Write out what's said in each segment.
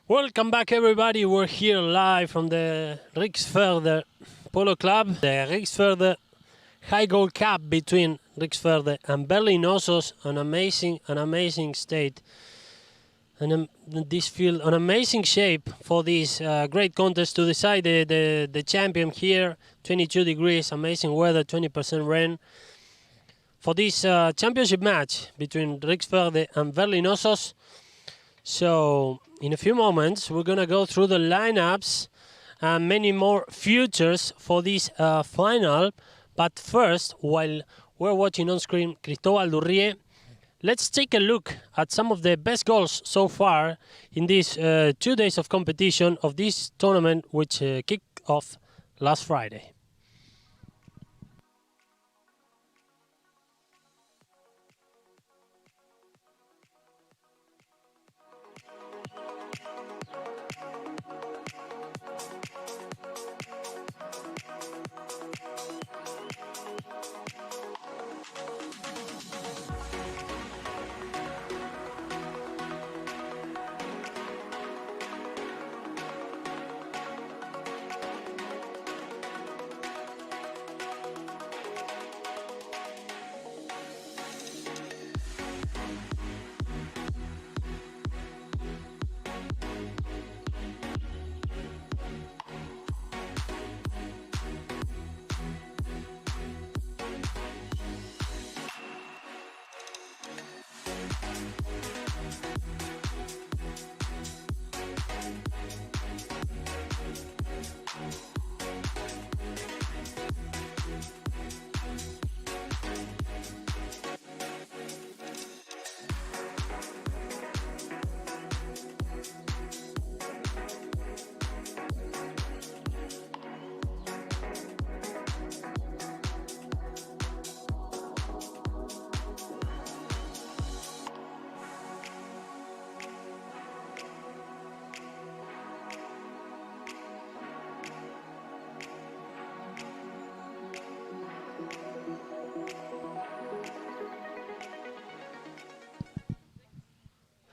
Welcome back, everybody. We're here live from the Rixförder Polo Club, the Rixförder High Goal Cup between Rixförder and Berlin Osos. An amazing state, and this field, an amazing shape for this great contest to decide the champion here. 22 degrees, amazing weather, 20% rain. For this championship match between Rixförder and Berlin Osos. So in a few moments, we're going to go through the lineups and many more futures for this final. But first, while we're watching on screen Cristóbal Durrie, let's take a look at some of the best goals so far in these 2 days of competition of this tournament, which kicked off last Friday.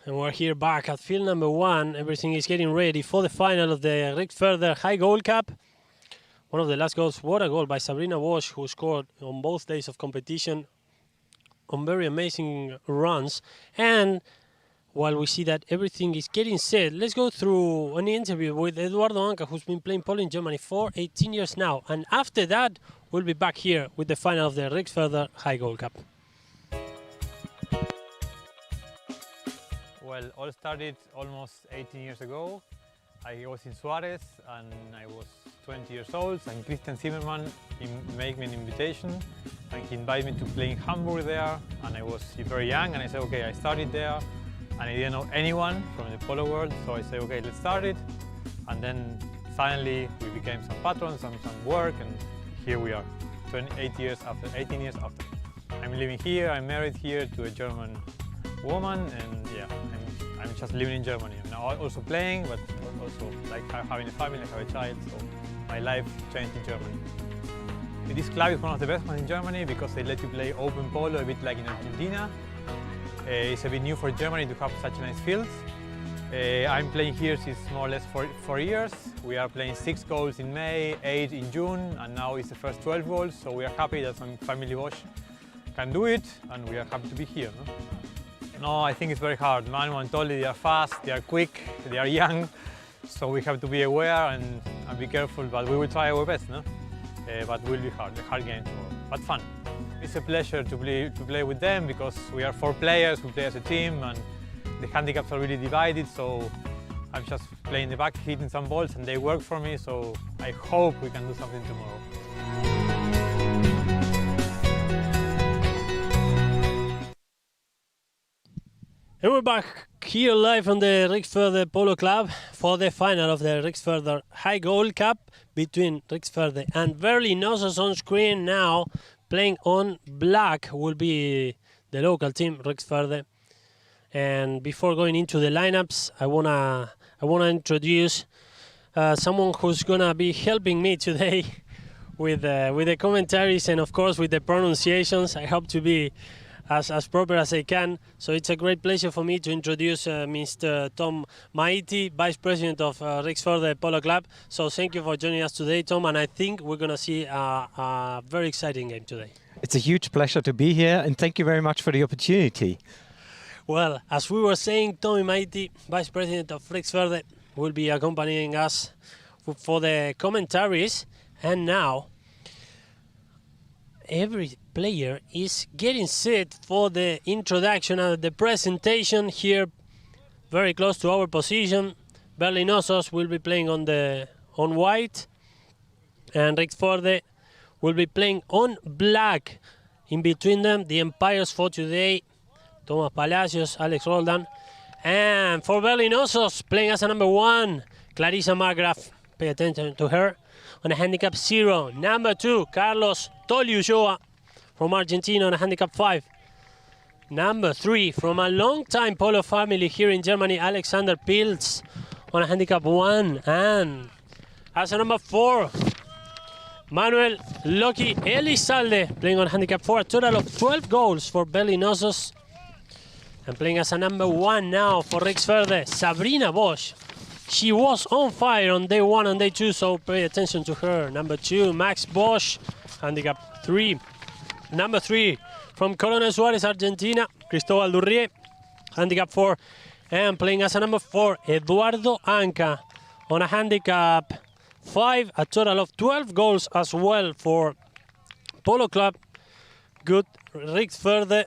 And we're here back at field number 1. Everything is getting ready for the final of the Rixförder High Goal Cup. One of the last goals, what a goal by Sabrina Walsh, who scored on both days of competition on very amazing runs. And while we see that everything is getting set, let's go through an interview with Eduardo Anca, who's been playing polo in Germany for 18 years now. And after that, we'll be back here with the final of the Rixförder High Goal Cup. Well, all started almost 18 years ago. I was in Suarez and I was 20 years old, and Christian Zimmermann made me an invitation and he invited me to play in Hamburg there, and I was very young and I said okay, I started there and I didn't know anyone from the polo world, so I said okay, let's start it, and then suddenly we became some patrons and some work, and here we are 18 years after. I'm living here, I'm married here to a German woman, and yeah, I'm just living in Germany. I'm now also playing, but also like having a family, I have a child, so my life changed in Germany. This club is one of the best ones in Germany because they let you play open polo, a bit like in Argentina. It's a bit new for Germany to have such nice fields. I'm playing here since more or less 4 years. We are playing 6 goals in May, 8 in June, and now it's the first 12 goals, so we are happy that some family Bosch can do it, and we are happy to be here. No, I think it's very hard. Manu and Tolly, they are fast, they are quick, they are young, so we have to be aware and be careful, but we will try our best, no? But it will be hard, a hard game tomorrow, but fun. It's a pleasure to play with them because we are 4 players, we play as a team, and the handicaps are really divided, so I'm just playing the back, hitting some balls, and they work for me, so I hope we can do something tomorrow. And we're back here live on the Rixförder Polo Club for the final of the Rixförder High Goal Cup between Rixförder and Berlin Osos. On screen now, playing on black, will be the local team, Rixförder. And before going into the lineups, I wanna introduce someone who's gonna be helping me today with the commentaries and of course with the pronunciations. I hope to be as proper as I can. So it's a great pleasure for me to introduce Mr. Tom Maiti, Vice President of Rixförder Polo Club. So thank you for joining us today, Tom, and I think we're going to see a very exciting game today. It's a huge pleasure to be here, and thank you very much for the opportunity. Well, as we were saying, Tommy Maiti, Vice President of Rixförder, will be accompanying us for the commentaries, and now every player is getting set for the introduction and the presentation here, very close to our position. Berlinosos will be playing on white, and Rixförder will be playing on black. In between them, the umpires for today, Thomas Palacios, Alex Roldan, and for Berlinosos, playing as a number 1, Clarissa Margraf. Pay attention to her. On a handicap 0, number 2, Carlos Toliusoa from Argentina on a handicap 5. Number 3, from a long-time polo family here in Germany, Alexander Pilz on a handicap 1. And as a number 4, Manuel Loki Elizalde playing on handicap 4. A total of 12 goals for Berlinosos. And playing as a number 1 now for Rixförder, Sabrina Bosch. She was on fire on day 1 and day 2, so pay attention to her. Number 2, Max Bosch, handicap 3. Number 3, from Coronel Suarez, Argentina, Cristobal Durrié, handicap 4. And playing as a number 4, Eduardo Anca on a handicap 5. A total of 12 goals as well for Polo Club. Good Rixförder.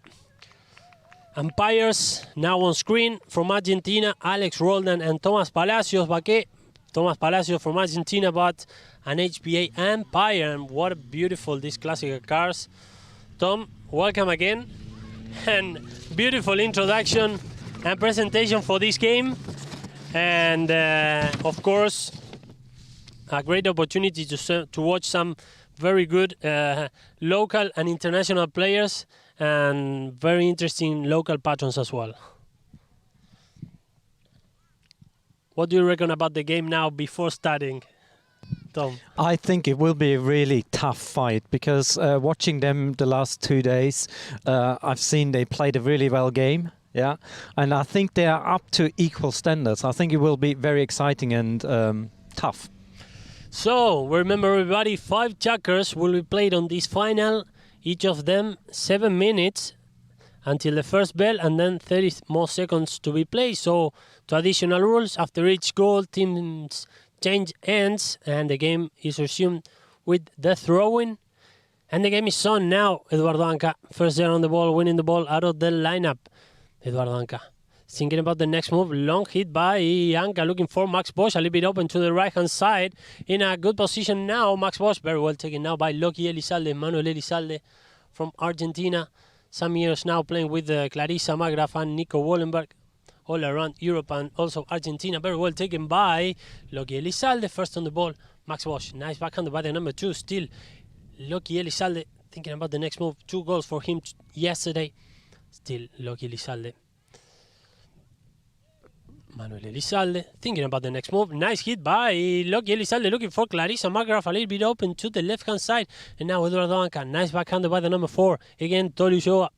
Umpires now on screen from Argentina, Alex Roldan and Thomas Palacios Baquet. Thomas Palacios from Argentina, but an HPA umpire. And what beautiful these classic cars. Tom, welcome again. And beautiful introduction and presentation for this game. And of course, a great opportunity to watch some very good local and international players, and very interesting local patrons as well. What do you reckon about the game now before starting, Tom? I think it will be a really tough fight because watching them the last 2 days, I've seen they played a really well game. Yeah, and I think they are up to equal standards. I think it will be very exciting and tough. So remember, everybody, 5 checkers will be played on this final. Each of them 7 minutes until the first bell, and then 30 more seconds to be played. So traditional rules: after each goal, teams change ends, and the game is resumed with the throwing. And the game is on now. Eduardo Anca, first there on the ball, winning the ball out of the lineup. Eduardo Anca thinking about the next move. Long hit by Anca, looking for Max Bosch, a little bit open to the right-hand side. In a good position now, Max Bosch, very well taken now by Loki Elizalde, Manuel Elizalde from Argentina. Some years now playing with Clarissa Margraf and Nico Wallenberg all around Europe and also Argentina. Very well taken by Loki Elizalde, first on the ball. Max Bosch, nice backhand by the number 2. Still Loki Elizalde thinking about the next move. 2 goals for him yesterday. Still Loki Elizalde. Manuel Elizalde thinking about the next move. Nice hit by Loki Elizalde, looking for Clarissa Margraf, a little bit open to the left-hand side. And now Eduardo Anca, nice backhand by the number 4. Again, Toliusoa.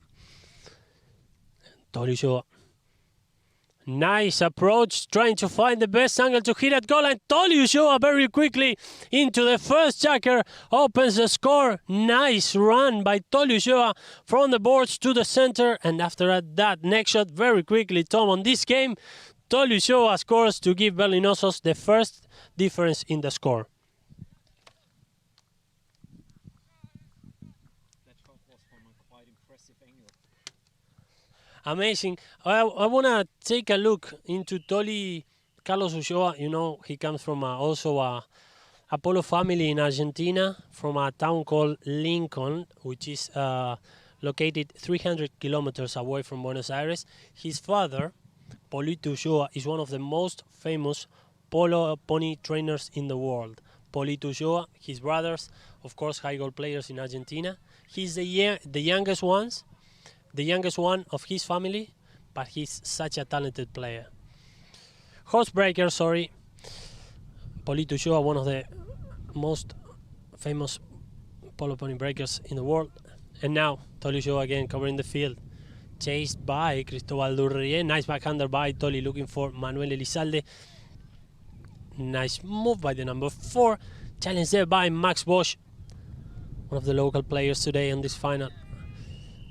Nice approach, trying to find the best angle to hit at goal. And Toliusoa very quickly into the first checker, opens the score. Nice run by Toliusoa from the boards to the center. And after that next shot, very quickly, Tom, on this game, Toliusoa scores to give Berlinosos the first difference in the score. That shot was from a quite impressive angle. Amazing. I want to take a look into Carlos Ulloa. You know, he comes from also a polo family in Argentina, from a town called Lincoln, which is located 300 kilometers away from Buenos Aires. His father, Polito Ulloa, is one of the most famous polo pony trainers in the world. Polito Ulloa, his brothers, of course, high goal players in Argentina. He's the youngest one of his family, but he's such a talented player. Horsebreaker, sorry. Polito Ulloa, one of the most famous polo pony breakers in the world. And now Toliusoa again covering the field. chased by Cristobal Durrier. Nice backhander by Tolly, looking for Manuel Elizalde. Nice move by the number 4. Challenge there by Max Bosch, one of the local players today in this final.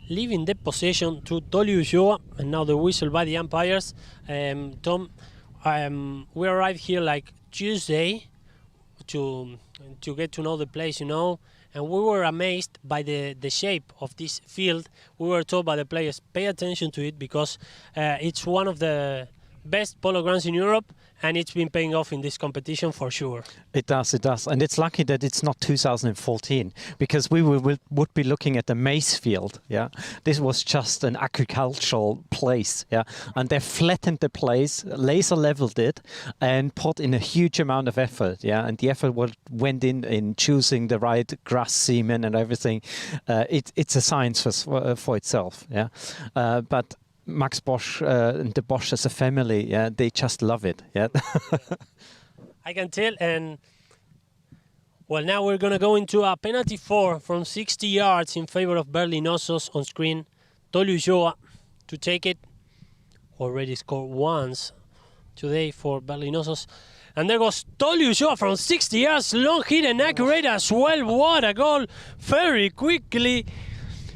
Leaving the possession to Tolly Ulloa, and now the whistle by the umpires. Tom, we arrived here like Tuesday to get to know the place, you know, and we were amazed by the shape of this field. We were told by the players, pay attention to it because it's one of the best polo grounds in Europe, and it's been paying off in this competition for sure. It does, and it's lucky that it's not 2014, because we would be looking at the maize field. Yeah, this was just an agricultural place. Yeah, and they flattened the place, laser leveled it, and put in a huge amount of effort. Yeah, and the effort went in choosing the right grass semen and everything. It's a science for itself. Yeah, but Max Bosch and the Bosch as a family, yeah, they just love it. Yeah, I can tell. And well, now we're gonna go into a penalty 4 from 60 yards in favor of Berlinosos. On screen, Tolly Ulloa to take it. Already scored once today for Berlinosos. And there goes Tolly Ulloa from 60 yards, long hit and accurate as well. What a goal! Very quickly,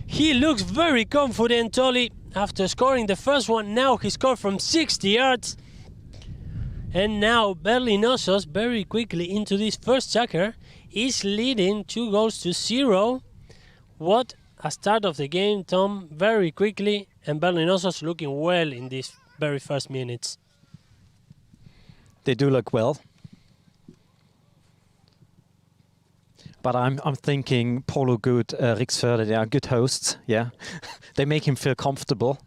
he looks very confident, Tolly. After scoring the first one, now he scored from 60 yards. And now Berlinosos very quickly into this first checker is leading 2-0. What a start of the game, Tom, very quickly. And Berlinosos looking well in these very first minutes. they do look well. But I'm thinking Polo Good, Rixförder, they are good hosts, yeah. They make him feel comfortable.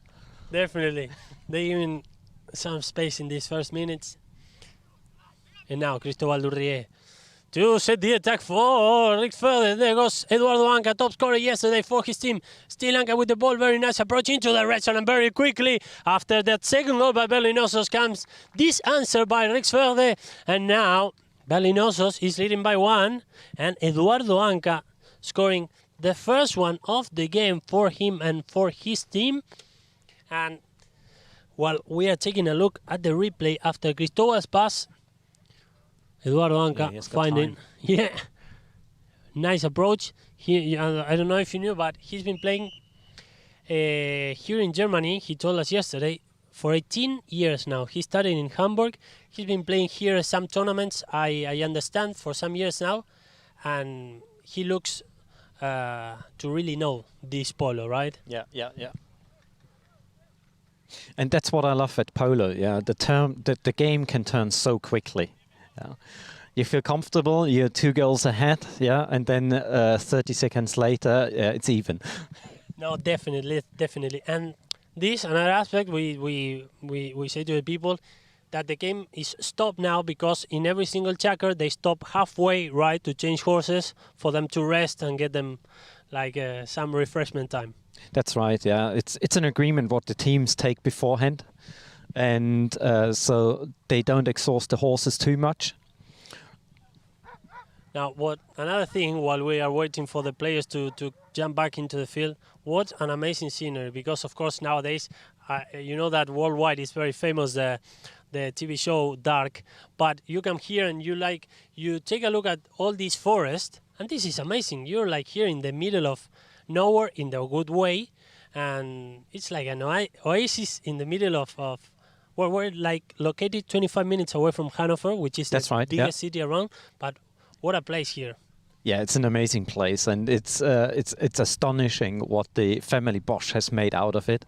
Definitely. They give him some space in these first minutes. And now Cristobal Durrier to set the attack for Rixförder. There goes Eduardo Anca, top scorer yesterday for his team. Still Anca with the ball, very nice approach into the red zone, and very quickly after that second goal by Berlinosos comes this answer by Rixförder. And now Berlinosos is leading by 1, and Eduardo Anca scoring the first one of the game for him and for his team. And while we are taking a look at the replay after Cristobal's pass, Eduardo Anca finding, nice approach. I don't know if you knew, but he's been playing here in Germany. He told us yesterday, for 18 years now. He started in Hamburg. He's been playing here some tournaments, I understand, for some years now. And he looks to really know this polo, right? Yeah. And that's what I love at polo, yeah. The game can turn so quickly. Yeah. You feel comfortable, you're 2 goals ahead, yeah, and then 30 seconds later, it's even. No, definitely. And this, another aspect, we say to the people that the game is stopped now because in every single checker they stop halfway, right, to change horses for them to rest and get them like some refreshment time. That's right, yeah. It's an agreement what the teams take beforehand, and so they don't exhaust the horses too much. Now, another thing, while we are waiting for the players to jump back into the field, what an amazing scenery, because of course nowadays, you know that worldwide is very famous, the TV show Dark, but you come here and you take a look at all these forests, and this is amazing. You're like here in the middle of nowhere in the good way, and it's like an oasis in the middle of well, we're like located 25 minutes away from Hanover, which is the biggest city around, but what a place here. Yeah, it's an amazing place, and it's astonishing what the family Bosch has made out of it.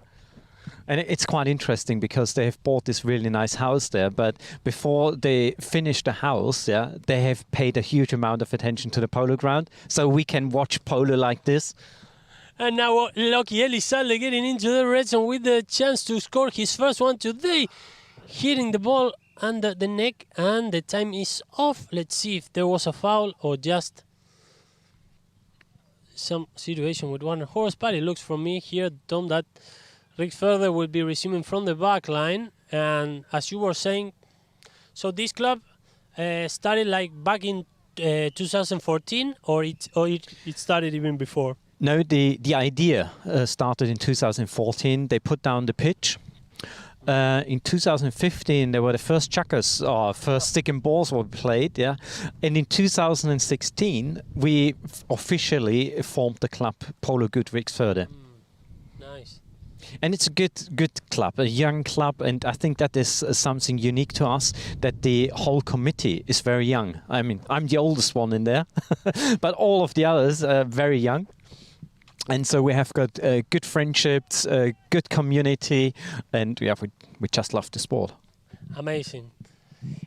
And it's quite interesting because they have bought this really nice house there, but before they finish the house, yeah, they have paid a huge amount of attention to the polo ground, so we can watch polo like this. And now Lucky Elizalde getting into the red zone with the chance to score his first one today, hitting the ball under the neck, and the time is off. Let's see if there was a foul or just some situation with one horse, but it looks from me here, Tom, that Rixförder will be resuming from the back line. And as you were saying, so this club started like back in 2014, or it started even before? No, the idea started in 2014. They put down the pitch. In 2015, there were the first chuckers, or first stick and balls were played, yeah. And in 2016, we officially formed the club Polo Good Rixförder. Nice. And it's a good club, a young club, and I think that is something unique to us, that the whole committee is very young. I mean, I'm the oldest one in there, but all of the others are very young. And so we have got good friendships, good community, and we just love the sport. Amazing.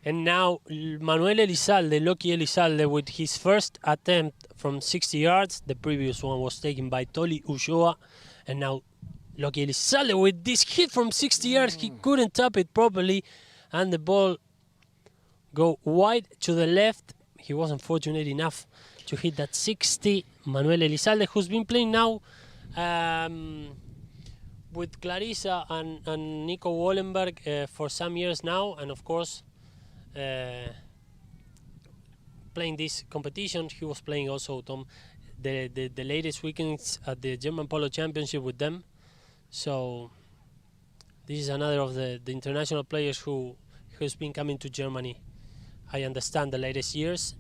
And now Manuel Elizalde, Loki Elizalde, with his first attempt from 60 yards. The previous one was taken by Toli Ulloa. And now Loki Elizalde with this hit from 60 yards. He couldn't tap it properly. And the ball go wide to the left. He wasn't fortunate enough to hit that 60. Manuel Elizalde, who's been playing now with Clarissa and Nico Wallenberg for some years now, and of course playing this competition. He was playing also, Tom, the latest weekends at the German Polo Championship with them. So this is another of the international players who's been coming to Germany, I understand, the latest years.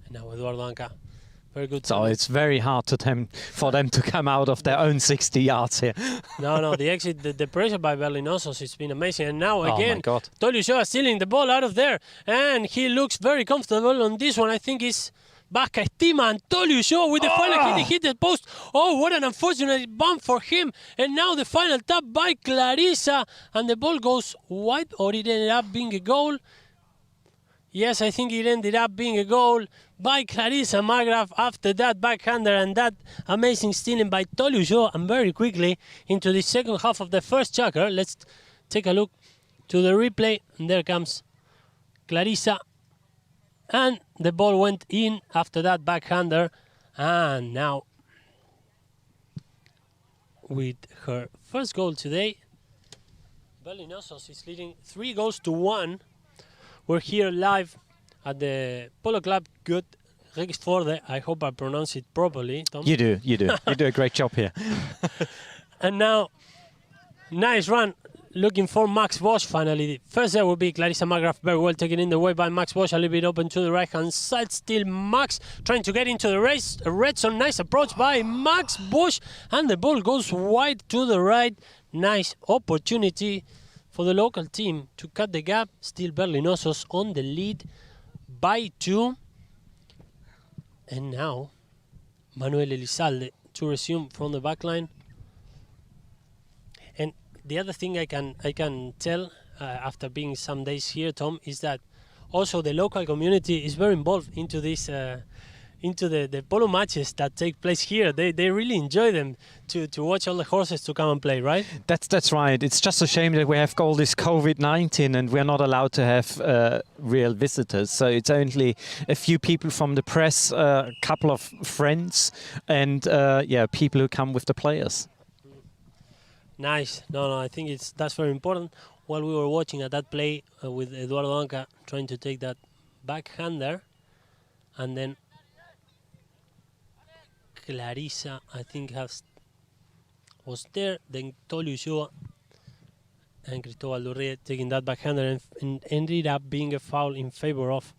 And now Eduardo Anca, very good. So it's very hard for them to come out of their own 60 yards here. No, the exit, the pressure by Berlinosos, it's been amazing. And now again, oh Toli Ulloa stealing the ball out of there, and he looks very comfortable on this one. I think it's Vasca Estima, and Toli Ulloa with the final hit, he hit the post. Oh, what an unfortunate bump for him. And now the final tap by Clarissa, and the ball goes wide, or it ended up being a goal. Yes, I think it ended up being a goal by Clarissa Margraf after that backhander and that amazing stealing by Toli Ulloa. And very quickly into the second half of the first chucker, let's take a look to the replay. And there comes Clarissa. And the ball went in after that backhander. And now, with her first goal today, Berlinosos is leading 3-1. We're here live at the Polo Club Good Rixförder. I hope I pronounce it properly, Tom. You do. You do a great job here. And now, nice run. Looking for Max Bosch finally. First there will be Clarissa Margraf, very well taken in the way by Max Bosch, a little bit open to the right hand side. Still Max trying to get into the race. A red zone, nice approach by Max Bosch, and the ball goes wide to the right. Nice opportunity for the local team to cut the gap. Still Berlinosos on the lead by 2. And now Manuel Elizalde to resume from the back line. And the other thing I can tell after being some days here, Tom, is that also the local community is very involved into this into the polo matches that take place here. They really enjoy them to watch all the horses to come and play, right? That's right. It's just a shame that we have all this COVID-19 and we're not allowed to have real visitors. So it's only a few people from the press, a couple of friends, and people who come with the players. Nice. No, I think that's very important. While we were watching at that play with Eduardo Anca trying to take that backhander, and then Clarissa, I think, was there. Then Toli Ulloa and Cristóbal Durrié taking that backhander, and ended up being a foul in favor of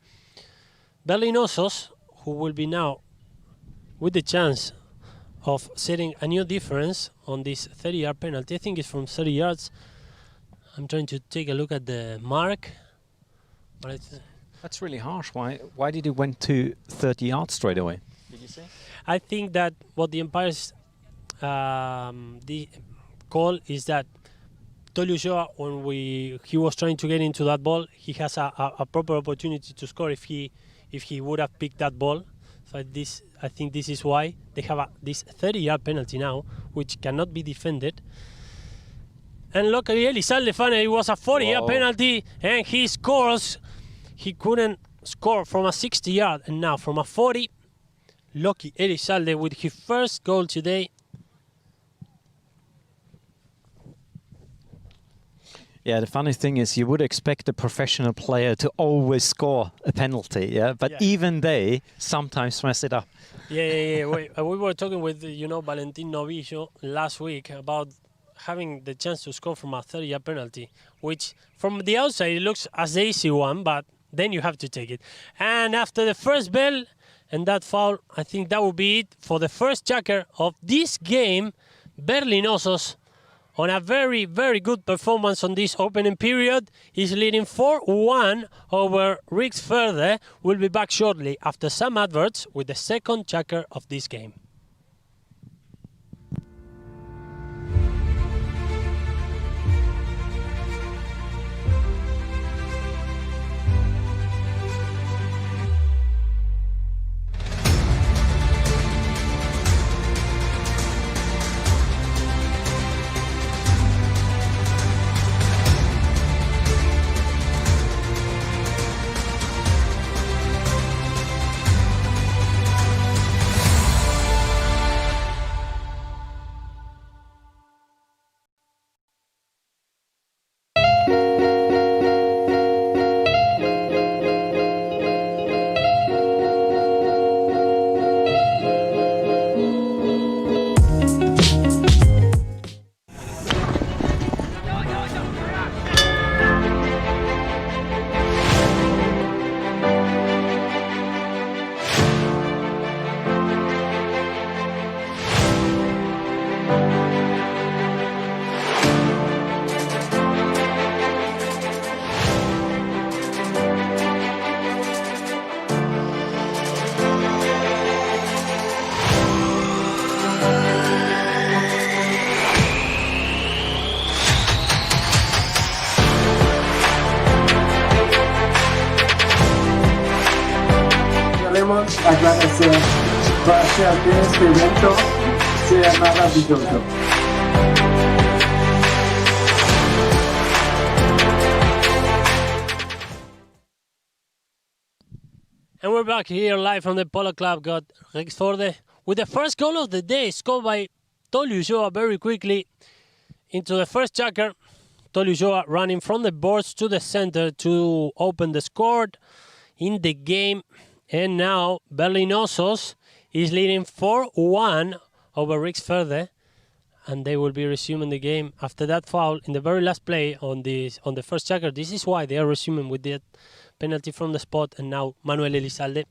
Berlinosos, who will be now with the chance of setting a new difference on this 30-yard penalty. I think it's from 30 yards. I'm trying to take a look at the mark, but that's really harsh. Why did it went to 30 yards straight away? Did you say? I think that what the umpires the call is that Toli Ulloa, when he was trying to get into that ball, he has a proper opportunity to score if he would have picked that ball. So I think this is why they have this 30-yard penalty now, which cannot be defended. And luckily, Elizalde finally, it was a 40-yard penalty, and he scores. He couldn't score from a 60-yard, and now from a 40, Loki Elizalde with his first goal today. Yeah, the funny thing is you would expect a professional player to always score a penalty, yeah? But even they sometimes mess it up. Yeah. We were talking with, Valentin Novillo last week about having the chance to score from a 30-yard penalty, which from the outside it looks as the easy one, but then you have to take it. And after the first bell and that foul, I think that will be it for the first checker of this game. Berlinosos, on a very, very good performance on this opening period, is leading 4-1 over Rixförder. We'll be back shortly after some adverts with the second checker of this game. Queremos agradecer por hacer que este evento sea maravilloso. And we're back here live from the Polo Club got Rixförder with the first goal of the day, scored by Toljujoa very quickly into the first checker. Toljujoa running from the boards to the center to open the score in the game. And now Berlinosos is leading 4-1 over Rixförder, and they will be resuming the game after that foul in the very last play on the first checker. This is why they are resuming with that penalty from the spot, and now Manuel Elizalde.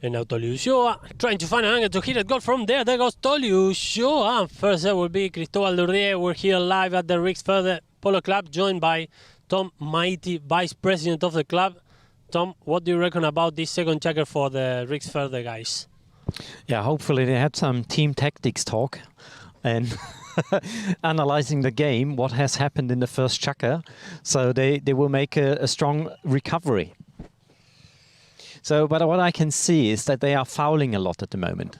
And now Toljujoa trying to find an angle to hit a goal from there. There goes Toljujoa. And first there will be Cristobal Durrié. We're here live at the Rixförder Polo Club, joined by Tom Maiti, Vice President of the club. Tom, what do you reckon about this second checker for the Rixförder guys? Yeah, hopefully they had some team tactics talk and analyzing the game, what has happened in the first checker, so they will make a strong recovery. So, but what I can see is that they are fouling a lot at the moment,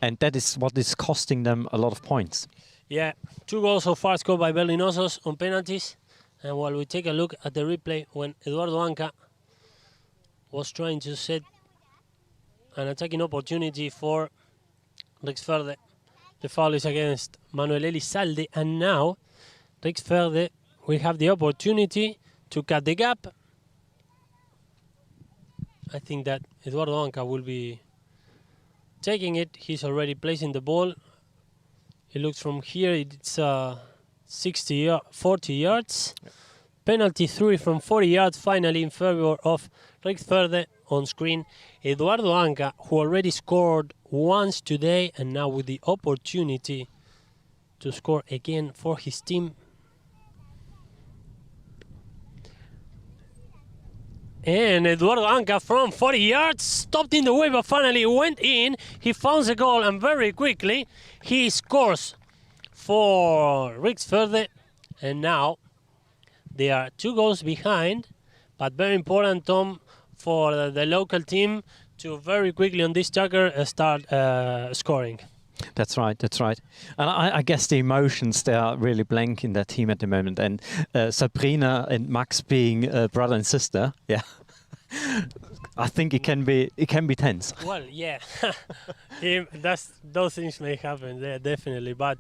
and that is what is costing them a lot of points. Yeah, 2 goals so far scored by Berlinosos on penalties. And while we take a look at the replay, when Eduardo Anca was trying to set an attacking opportunity for Rixförder, the foul is against Manuel Elizalde, and now Rixförder will have the opportunity to cut the gap. I think that Eduardo Anca will be taking it. He's already placing the ball. It looks from here, it's 40 yards. Yep. Penalty 3 from 40 yards, finally in favor of Rixförder. On screen, Eduardo Anca, who already scored once today, and now with the opportunity to score again for his team. And Eduardo Anca from 40 yards, stopped in the way, but finally went in. He found the goal, and very quickly he scores for Rixförder. And now they are 2 goals behind, but very important, Tom, for the local team to very quickly on this checker start scoring. That's right, that's right. And I guess the emotions, they are really blank in that team at the moment. And Sabrina and Max being brother and sister, yeah. I think it can be tense. Well, yeah, those things may happen there definitely, but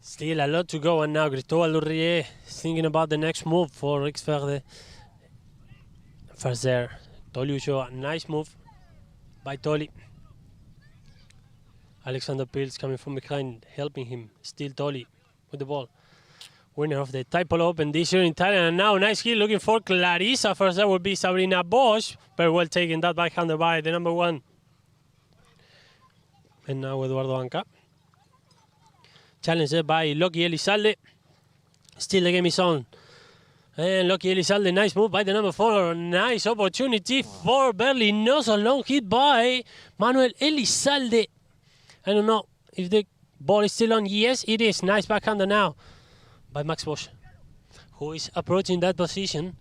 still a lot to go. And now Cristóbal Durrié thinking about the next move for Rixförder. First there, Toli Ulloa, nice move by Toli. Alexander Pils coming from behind, helping him. Still Toli with the ball. Winner of the Taipolo Open this year in Thailand. And now nice hit looking for Clarissa. First there will be Sabrina Bosch. Very well taken that backhander by the number 1. And now Eduardo Anca. Challenged by Loki Elizalde. Still the game is on. And Loki Elizalde, nice move by the number 4. Nice opportunity for Berlinoso. Long hit by Manuel Elizalde. I don't know if the ball is still on. Yes, it is. Nice backhander now by Max Bosch, who is approaching that position.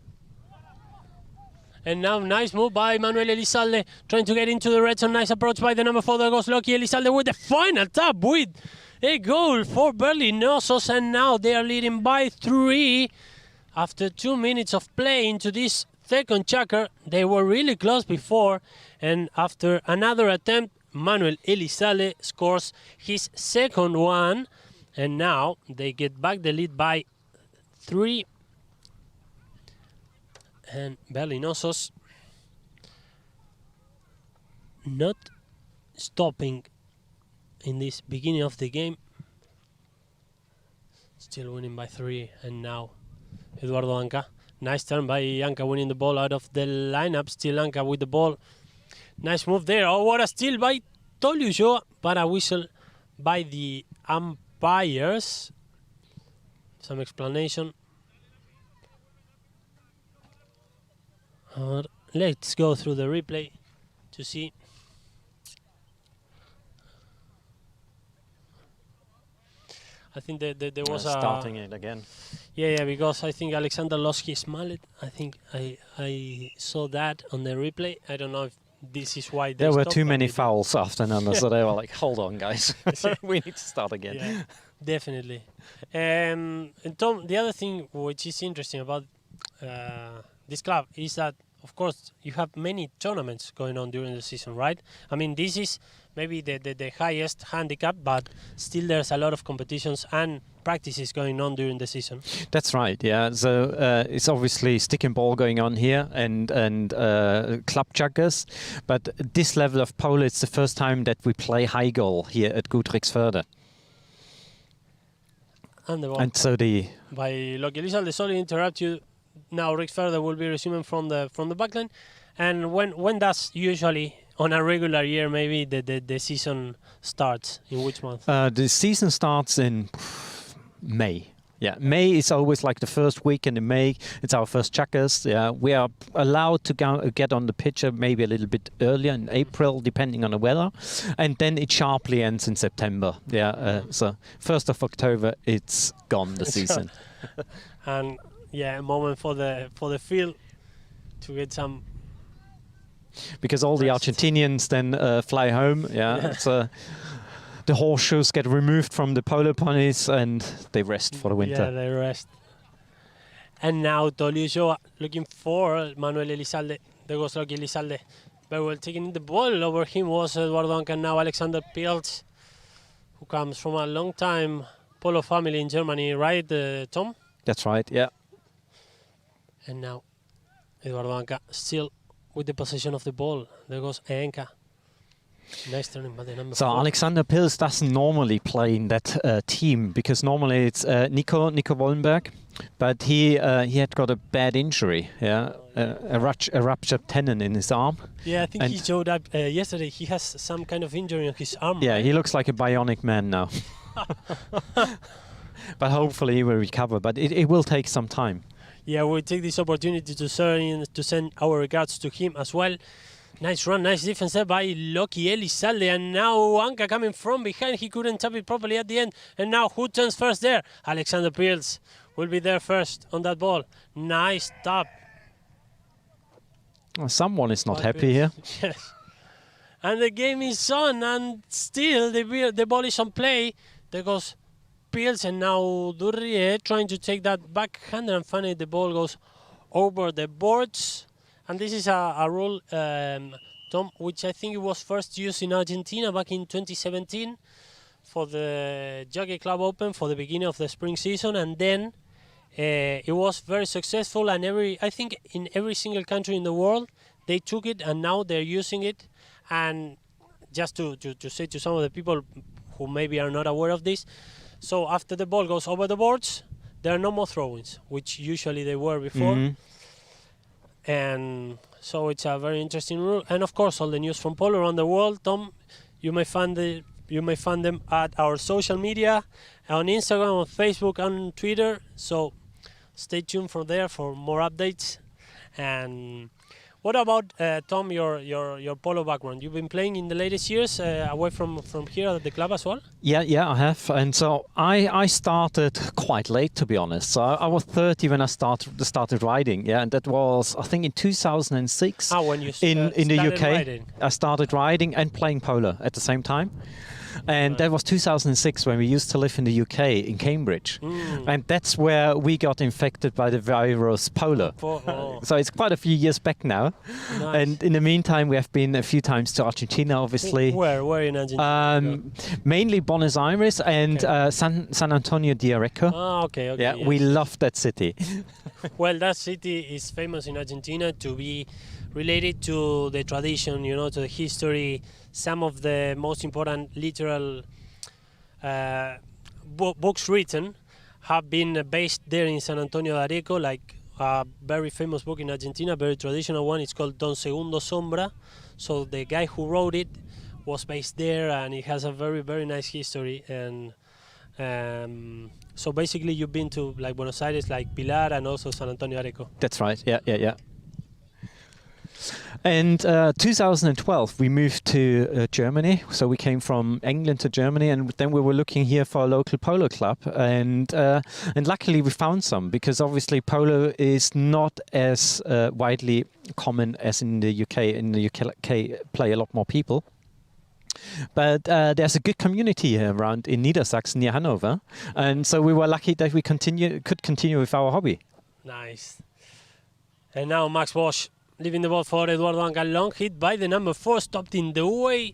And now nice move by Manuel Elizalde, trying to get into the red zone. Nice approach by the number 4. There goes Loki Elizalde with the final tap with a goal for Berlinosos. And now they are leading by 3 after 2 minutes of play into this second checker. They were really close before, and after another attempt, Manuel Elizalde scores his second one, and now they get back the lead by 3. And Berlinosos not stopping in this beginning of the game. Still winning by 3, and now Eduardo Anca. Nice turn by Anca, winning the ball out of the lineup. Still Anca with the ball. Nice move there. Oh, what a steal by Toli Ulloa, but a whistle by the umpires. Some explanation. Let's go through the replay to see. I think that there was starting it again. Yeah, because I think Alexander lost his mallet. I think I saw that on the replay. I don't know if this is why there were too many fouls after number, so they were like, "Hold on, guys, we need to start again." Yeah, definitely. And Tom, the other thing which is interesting about this club is that, of course, you have many tournaments going on during the season, right? I mean, this is maybe the highest handicap, but still there's a lot of competitions and practices going on during the season. That's right, yeah. So it's obviously stick and ball going on here and club chuggers, but this level of polo, it's the first time that we play high goal here at Gut Rixförder. And the ball and so by Loki Elizalde, sorry to interrupt you. Now Rixförder will be resuming from the backline. And when does usually, on a regular year, maybe the season starts? In which month? The season starts in May. Yeah, May is always like the first weekend in May. It's our first checkers. Yeah, we are allowed to get on the pitch maybe a little bit earlier in April, depending on the weather, and then it sharply ends in September. Yeah, so 1st of October, it's gone, the season. And yeah, a moment for the field to get some. Because all the Argentinians then fly home. Yeah, so the horseshoes get removed from the polo ponies and they rest for the winter. Yeah, they rest. And now Toli Ulloa looking for Manuel Elizalde. There goes Loki Elizalde. Very well taking the ball. Over him was Eduardo Anca. Now Alexander Pils, who comes from a long time polo family in Germany, right, Tom? That's right, yeah. And now Eduardo Anca still with the possession of the ball. There goes Anca. Nice turning by the number 4. Alexander Pils doesn't normally play in that team because normally it's Nico Wollenberg, but he had got a bad injury, yeah, a ruptured tendon in his arm. Yeah, I think he showed up yesterday. He has some kind of injury on his arm. Yeah, he looks like a bionic man now. But hopefully he will recover, but it will take some time. Yeah, we'll take this opportunity to send our regards to him as well. Nice run, nice defense there by Loki Elizalde, and now Anca coming from behind. He couldn't tap it properly at the end. And now who turns first there? Alexander Pils will be there first on that ball. Nice tap. Well, someone is not happy here. Yes. And the game is on, and still the ball is on play. There goes Pils, and now Durrié trying to take that backhander, and finally the ball goes over the boards. And this is a rule, Tom, which I think it was first used in Argentina back in 2017 for the Jockey Club Open for the beginning of the spring season, and then it was very successful. And I think in every single country in the world they took it, and now they're using it. And just to say to some of the people who maybe are not aware of this, so after the ball goes over the boards, there are no more throw-ins, which usually they were before. Mm-hmm. And so it's a very interesting rule. And of course, all the news from polo around the world, Tom, you may find them at our social media, on Instagram, on Facebook, on Twitter. So stay tuned for there for more updates. And what about Tom, your polo background? You've been playing in the latest years away from here at the club as well? Yeah, I have. And so I started quite late, to be honest. So I was 30 when I started riding. Yeah, and that was, I think, in 2006. When you in the UK. Riding. I started riding and playing polo at the same time. And that was 2006 when we used to live in the UK, in Cambridge. And that's where we got infected by the virus polo. So it's quite a few years back now. Nice. And in the meantime, we have been a few times to Argentina, obviously. Where in Argentina? Mainly Buenos Aires and San Antonio de Areco. Okay. Yeah, yes. we love that city. Well, that city is famous in Argentina to be related to the tradition, to the history. Some of the most important literal books written have been based there in San Antonio de Areco, like a very famous book in Argentina, very traditional one. It's called Don Segundo Sombra. So the guy who wrote it was based there, and it has a very, very nice history. And so basically you've been to like Buenos Aires, like Pilar, and also San Antonio de Areco. That's right, yeah. And 2012 we moved to Germany, so we came from England to Germany, and then we were looking here for a local polo club, and luckily we found some, because obviously polo is not as widely common as in the UK. In the UK play a lot more people. But there's a good community here around in Niedersachsen near Hanover, and so we were lucky that we could continue with our hobby. Nice. And now Max Bosch leaving the ball for Eduardo Anca, long hit by the number 4, stopped in the way.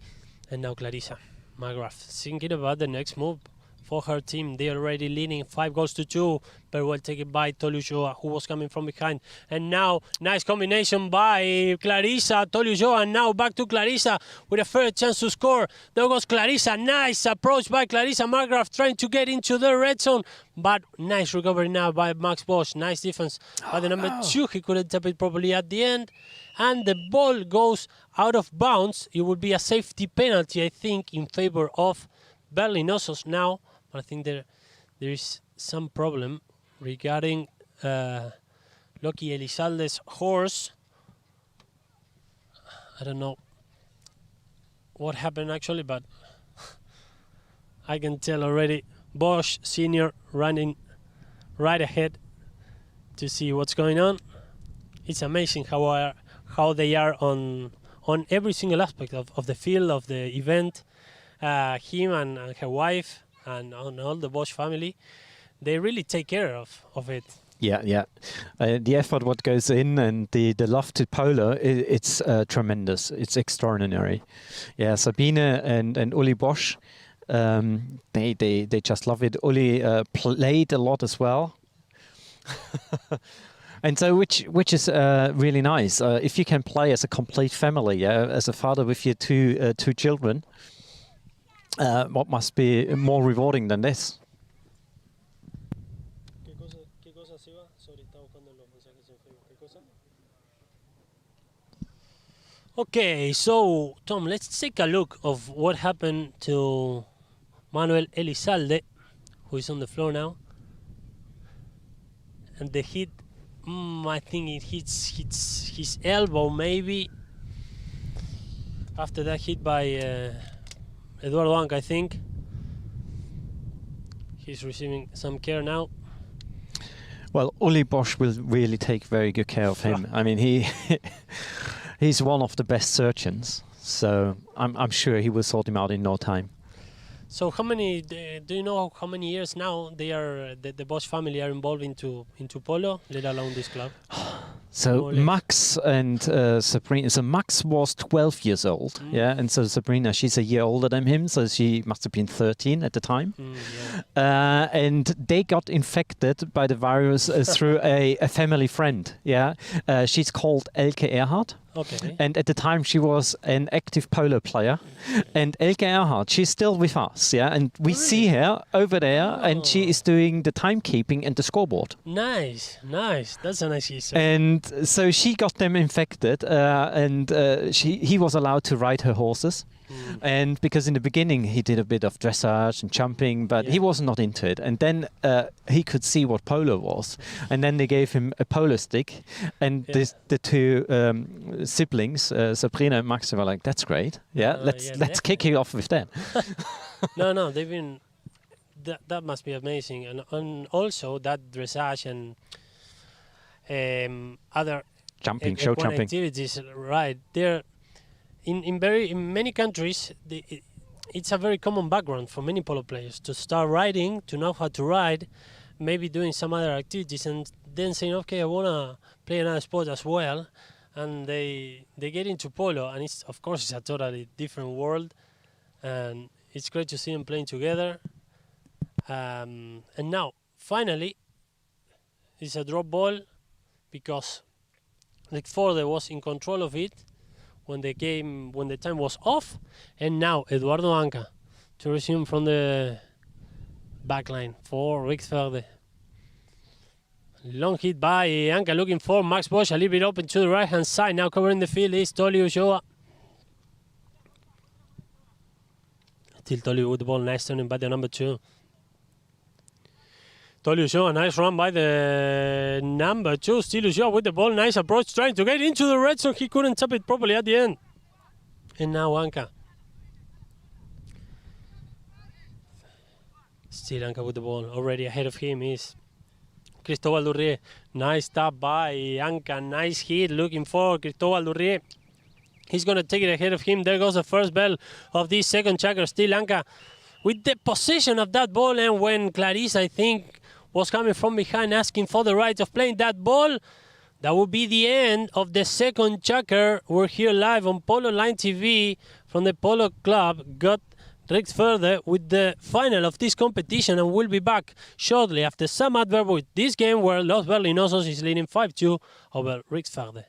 And now Clarissa McGrath thinking about the next move for her team. They are already leading 5-2. Very well taken by Tolujoa, who was coming from behind. And now, nice combination by Clarissa, Tolujoa, and now back to Clarissa with a fair chance to score. There goes Clarissa, nice approach by Clarissa McGrath, trying to get into the red zone. But nice recovery now by Max Bosch. Nice defense by the number 2. He couldn't tap it properly at the end. And the ball goes out of bounds. It would be a safety penalty, I think, in favor of Berlin Osos now. But I think there is some problem regarding Loki Elizalde's horse. I don't know what happened actually, but I can tell already. Bosch Senior running right ahead to see what's going on. It's amazing how they are on every single aspect of the field, of the event. Him and her wife and on all the Bosch family, they really take care of it. Yeah. The effort what goes in and the love to polo, it's tremendous. It's extraordinary. Yeah, Sabine and Uli Bosch, they just love it. Uli played a lot as well. And so, which is really nice. If you can play as a complete family, as a father with your two children, what must be more rewarding than this? Okay, so Tom, let's take a look of what happened to Manuel Elizalde, who is on the floor now. And the hit, I think it hits his elbow maybe. After that hit by Eduardo Anca, I think. He's receiving some care now. Well, Uli Bosch will really take very good care of him. I mean, he's one of the best surgeons, so I'm sure he will sort him out in no time. So how many, do you know how many years now they are, the Bosch family are involved into polo, let alone this club? So more or less. Max and Sabrina. So Max was 12 years old, yeah, and so Sabrina, she's a year older than him, so she must have been 13 at the time. And they got infected by the virus through a family friend, yeah. She's called Elke Erhard. Okay. And at the time, she was an active polo player. And Elke Erhard, she's still with us, yeah. And we see her over there, and she is doing the timekeeping and the scoreboard. Nice. That's a nice history. And so she got them infected, and he was allowed to ride her horses. And because in the beginning he did a bit of dressage and jumping, but he was not into it. And then he could see what polo was, and then they gave him a polo stick. And the two siblings, Sabrina and Max, were like, "That's great, let's kick it off with that." No, they've been. That must be amazing, and also that dressage and other jumping, show equine jumping activities. Right, they're in many countries. It's a very common background for many polo players to start riding, to know how to ride, maybe doing some other activities, and then saying, "Okay, I wanna play another sport as well." And they get into polo, and it's of course it's a totally different world, and it's great to see them playing together. And now finally it's a drop ball because Rixförder was in control of it when the time was off, and now Eduardo Anca to resume from the back line for Rixförder. Long hit by Anca, looking for Max Bosch, a little bit open to the right hand side. Now covering the field is Tolly Ulloa. Still Tolly with the ball, nice turning by the number 2. Tolly Ulloa, nice run by the number 2. Still Ulloa with the ball, nice approach, trying to get into the red zone. He couldn't tap it properly at the end. And now Anca. Still Anca with the ball. Already ahead of him is Cristobal Durrié. Nice tap by Anca, nice hit, looking for Cristobal Durrié. He's going to take it ahead of him. There goes the first bell of this second checker. Still Anca with the possession of that ball, and when Clarice, I think, was coming from behind asking for the right of playing that ball, that would be the end of the second checker. We're here live on Polo Line TV from the Polo Club. Got Rixförder with the final of this competition, and we'll be back shortly after some adverb with this game where Los Berlinosos is leading 5-2 over Rixförder.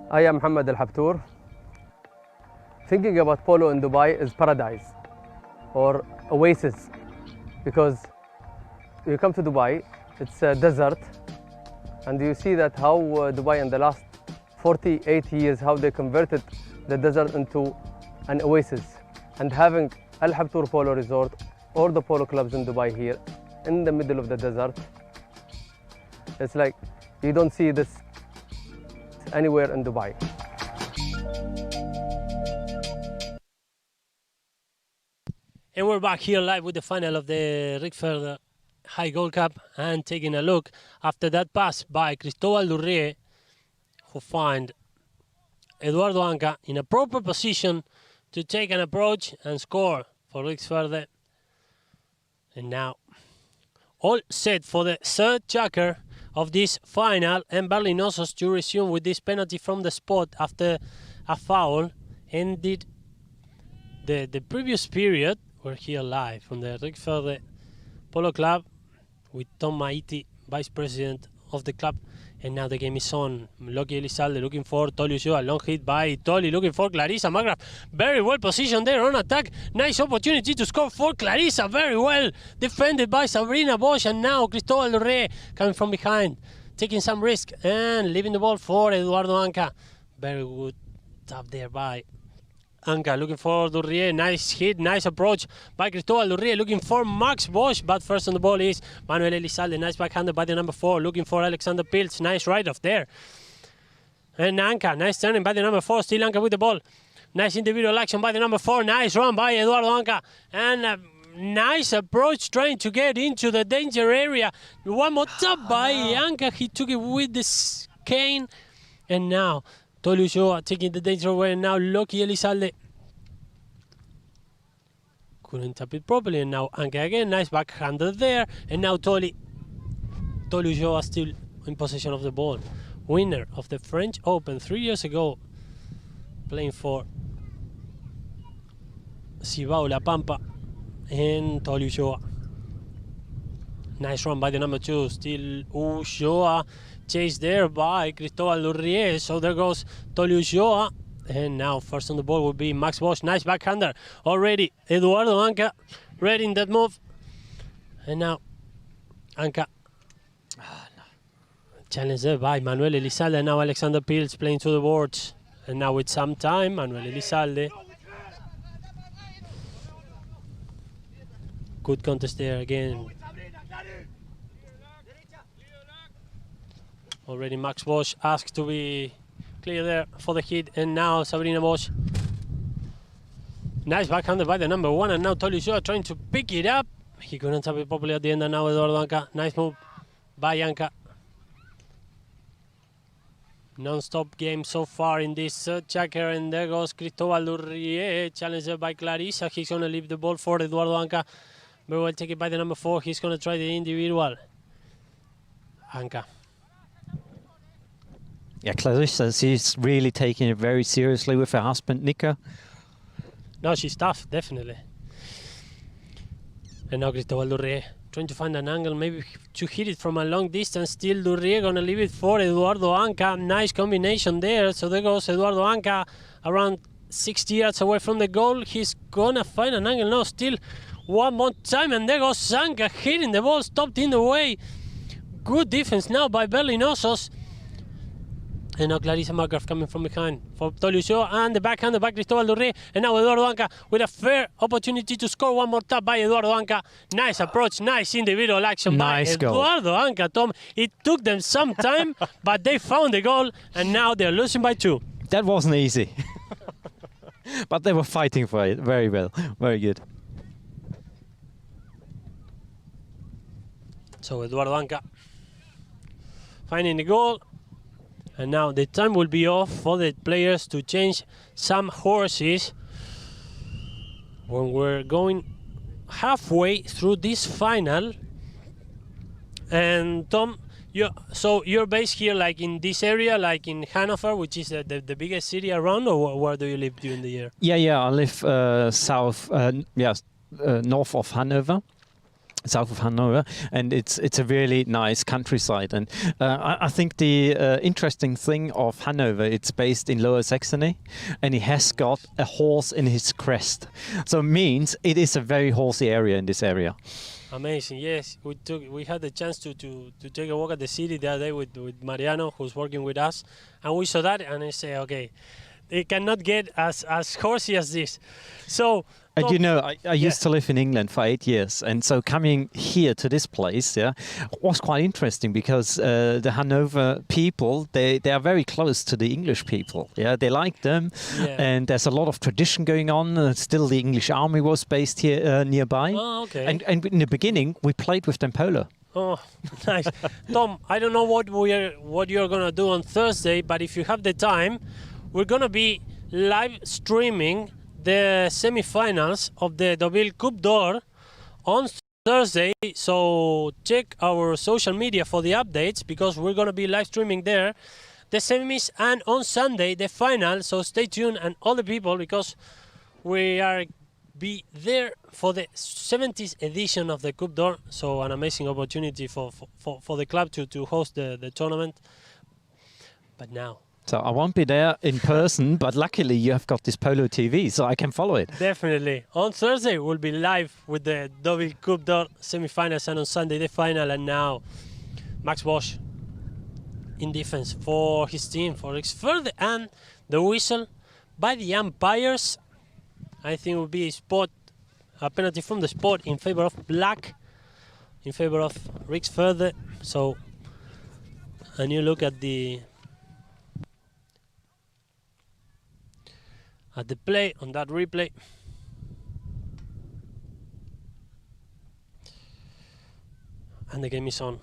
I am Mohammed Al Habtour. Thinking about polo in Dubai is paradise or oasis, because you come to Dubai, it's a desert, and you see that how Dubai in the last 48 years, how they converted the desert into an oasis. And having Al Habtour Polo Resort or the polo clubs in Dubai here in the middle of the desert, it's like you don't see this anywhere in Dubai. And we're back here live with the final of the Rixförder High Gold Cup, and taking a look after that pass by Cristobal Durrié, who find Eduardo Anca in a proper position to take an approach and score for Rixförder. And now all set for the third checker of this final, and Berlinosos to resume with this penalty from the spot after a foul ended the previous period. We're here live from the Rixförder Polo Club with Tom Maiti, Vice President of the club. And now the game is on. Loki Elizalde looking for Toliushua. Long hit by Toli, looking for Clarissa Magrath. Very well positioned there on attack. Nice opportunity to score for Clarissa. Very well defended by Sabrina Bosch. And now Cristóbal Durrié coming from behind, taking some risk and leaving the ball for Eduardo Anca. Very good tap there by Anca, looking for Durrié. Nice hit, nice approach by Cristóbal Durrié, looking for Max Bosch, but first on the ball is Manuel Elizalde. Nice backhander by the number 4, looking for Alexander Pilz. Nice right off there. And Anca, nice turning by the number 4, still Anca with the ball. Nice individual action by the number 4, nice run by Eduardo Anca. And a nice approach trying to get into the danger area. One more tap by Anca, he took it with the cane. And now Toliushua taking the danger away, and now Loki Elizalde couldn't tap it properly, and now Anca again, nice backhander there, and now Toliushua still in possession of the ball. Winner of the French Open 3 years ago, playing for Cibao La Pampa, and Toliushua. Nice run by the number 2, still Ulloa. Chased there by Cristóbal Durrié, so there goes Toliushua. And now first on the ball will be Max Bosch. Nice backhander already. Eduardo Anca ready in that move. And now Anca. Challenge there by Manuel Elizalde. Now Alexander Pilz playing to the boards. And now with some time, Manuel Elizalde. Good contest there again. Already Max Bosch asked to be clear there for the hit, and now Sabrina Bosch. Nice backhander by the number 1, and now Toliushua trying to pick it up. He couldn't tap it properly at the end, and now Eduardo Anca. Nice move by Anca. Non-stop game so far in this checker, and there goes Cristóbal Durrié, challenged by Clarissa. He's going to leave the ball for Eduardo Anca. Very well taken by the number 4. He's going to try the individual. Anca. Yeah, Clarissa, she's really taking it very seriously with her husband, Nico. No, she's tough, definitely. And now Cristóbal Durrié trying to find an angle, maybe to hit it from a long distance. Still Durrié gonna leave it for Eduardo Anca. Nice combination there. So there goes Eduardo Anca, around 60 yards away from the goal. He's gonna find an angle now. Still one more time, and there goes Anca hitting the ball, stopped in the way. Good defense now by Berlinosos. And now Clarissa Magrath coming from behind for Toliushua, and the backhander by Cristóbal Durrié. And now Eduardo Anca with a fair opportunity to score. One more tap by Eduardo Anca. Nice approach, nice individual action nice by Eduardo Anca, Tom. It took them some time, but they found the goal, and now they're losing by 2. That wasn't easy. But they were fighting for it very well. Very good. So Eduardo Anca finding the goal. And now the time will be off for the players to change some horses when we're going halfway through this final. And Tom, you're based here like in this area, like in Hanover, which is the biggest city around, or where do you live during the year? Yeah, I live north of Hanover. South of Hanover, and it's a really nice countryside. And I think the interesting thing of Hanover, it's based in Lower Saxony, and it has got a horse in his crest, so it means it is a very horsey area in this area. Amazing, yes. We had the chance to take a walk at the city the other day with Mariano, who's working with us, and we saw that, and I say, okay, it cannot get as horsey as this. So. And you know, I used to live in England for 8 years, and so coming here to this place, was quite interesting, because the Hanover people, they are very close to the English people. Yeah, they like them, and there's a lot of tradition going on. Still, the English army was based here nearby. Oh, okay. And in the beginning, we played with them polo. Oh, nice. Tom, I don't know what you're gonna do on Thursday, but if you have the time, we're gonna be live streaming the semi-finals of the Deauville Coupe d'Or on Thursday, so check our social media for the updates, because we're going to be live streaming there the semis, and on Sunday the final, so stay tuned, and all the people, because we are be there for the 70th edition of the Coupe d'Or. So an amazing opportunity for the club to host the tournament. But now. So I won't be there in person, but luckily you have got this Polo TV, so I can follow it. Definitely. On Thursday, we'll be live with the double Coupe d'Or semi-finals, and on Sunday, the final. And now, Max Bosch in defense for his team, for Rixförder, and the whistle by the umpires. I think it will be a penalty from the spot in favor of black, in favor of Rixförder. So, a new look at the play on that replay. And the game is on.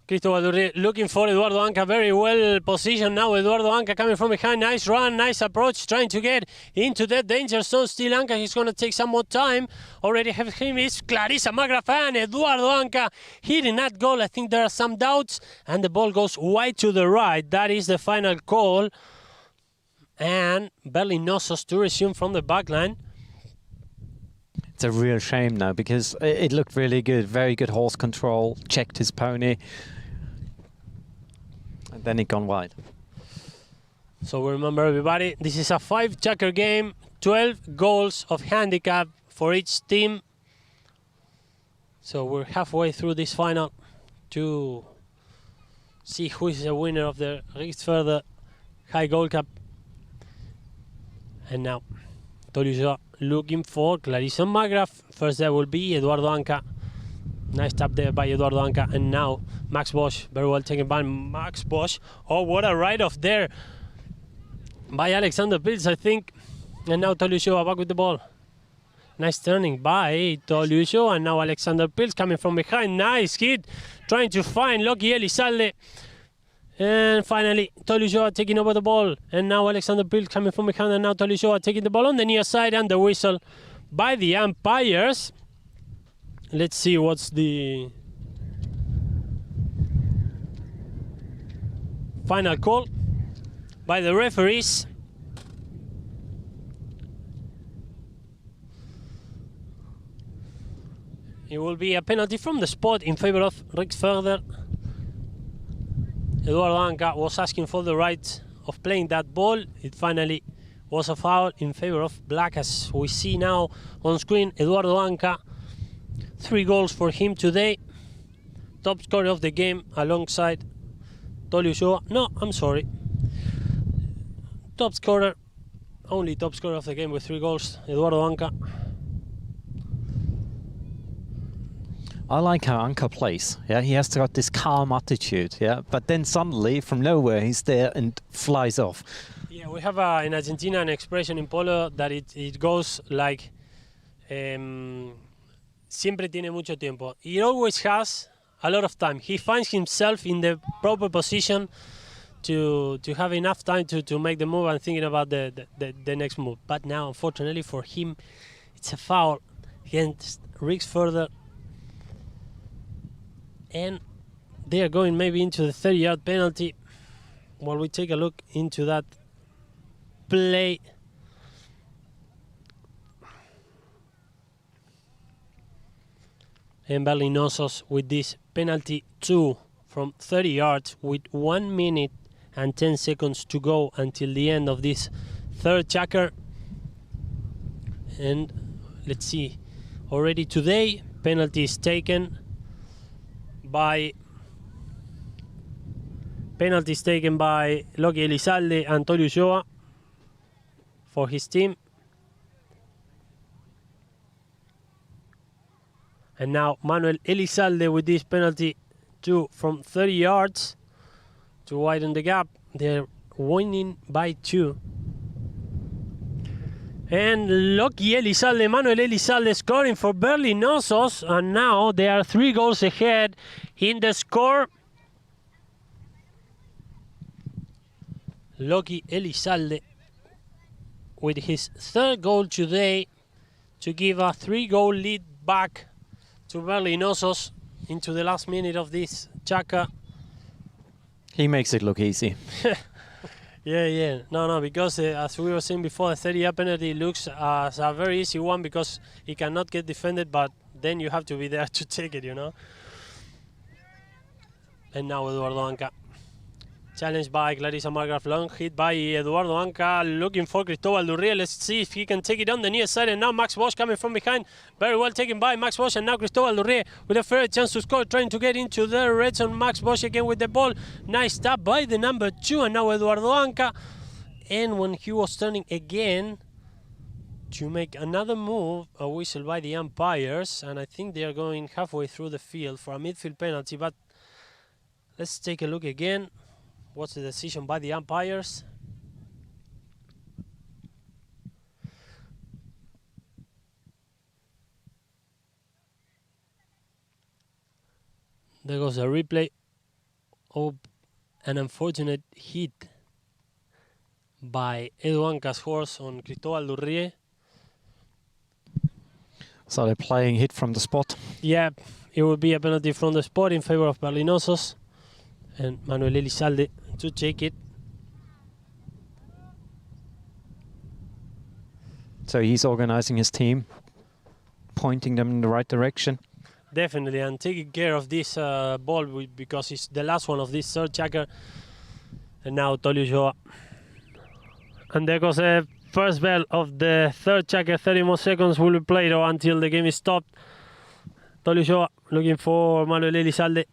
Cristóbal Durri looking for Eduardo Anca, very well positioned now. Eduardo Anca coming from behind, nice run, nice approach, trying to get into that danger zone. Still Anca, he's going to take some more time. Already have him is Clarissa Magraff and Eduardo Anca hitting that goal. I think there are some doubts, and the ball goes wide to the right. That is the final call. And Berlinosos to resume from the back line. It's a real shame now because it looked really good, very good horse control, checked his pony. And then it gone wide. So remember, everybody, this is a 5-checker game, 12 goals of handicap for each team. So we're halfway through this final to see who is the winner of the Rixförder High Gold Cup. And now, Toluca looking for Clarissa Magraff. First there will be Eduardo Anca. Nice tap there by Eduardo Anca. And now Max Bosch, very well taken by Max Bosch. Oh, what a write-off there by Alexander Pils, I think. And now Toluca back with the ball. Nice turning by Toluca. And now Alexander Pils coming from behind. Nice hit, trying to find Loki Elizalde. And finally, Toluca taking over the ball. And now Alexander Pils coming from behind. And now Toluca taking the ball on the near side. And the whistle by the umpires. Let's see what's the final call by the referees. It will be a penalty from the spot in favor of Rixförder. Eduardo Anca was asking for the right of playing that ball. It finally was a foul in favor of black, as we see now on screen. Eduardo Anca, 3 goals for him today. Top scorer of the game alongside Toluca. No, I'm sorry. Top scorer, only top scorer of the game with 3 goals, Eduardo Anca. I like how Anca plays. Yeah, he has got this calm attitude. Yeah, but then suddenly from nowhere he's there and flies off. Yeah, we have in Argentina an expression in polo that it goes like siempre tiene mucho tiempo. He always has a lot of time. He finds himself in the proper position to have enough time to make the move and thinking about the next move. But now, unfortunately for him, it's a foul against Rixförder. And they are going maybe into the 30-yard penalty. While we take a look into that play. And Berlinosos with this penalty 2 from 30 yards with 1 minute and 10 seconds to go until the end of this third checker. And let's see, already today penalties taken by Loki Elizalde and Toluca for his team. And now Manuel Elizalde with this penalty 2 from 30 yards to widen the gap. They're winning by 2. And Loki Elizalde, Manuel Elizalde scoring for Berlinosos. And now they are 3 goals ahead in the score. Loki Elizalde with his 3rd goal today to give a 3-goal lead back to Berlinosos into the last minute of this chaka. He makes it look easy. Yeah. No, because as we were saying before, the 30-yard penalty looks as a very easy one because he cannot get defended, but then you have to be there to take it, you know. And now Eduardo Anca. Challenged by Clarissa Margraf, long hit by Eduardo Anca, looking for Cristobal Durrie. Let's see if he can take it on the near side, and now Max Bosch coming from behind. Very well taken by Max Bosch, and now Cristobal Durrie with a fair chance to score, trying to get into the red zone. Max Bosch again with the ball. Nice tap by the number 2, and now Eduardo Anca. And when he was turning again to make another move, a whistle by the umpires, and I think they are going halfway through the field for a midfield penalty, but let's take a look again. What's the decision by the umpires? There goes a replay of an unfortunate hit by Edu Anca's horse on Cristobal Durrie. So they're playing hit from the spot. Yeah, it will be a penalty from the spot in favor of Berlinosos, and Manuel Elizalde to take it. So he's organizing his team, pointing them in the right direction. Definitely, and taking care of this ball because it's the last one of this third checker. And now Tolio Joa. And there goes the first bell of the third checker. 30 more seconds will be played or until the game is stopped. Tolio Joa looking for Manuel Elizalde.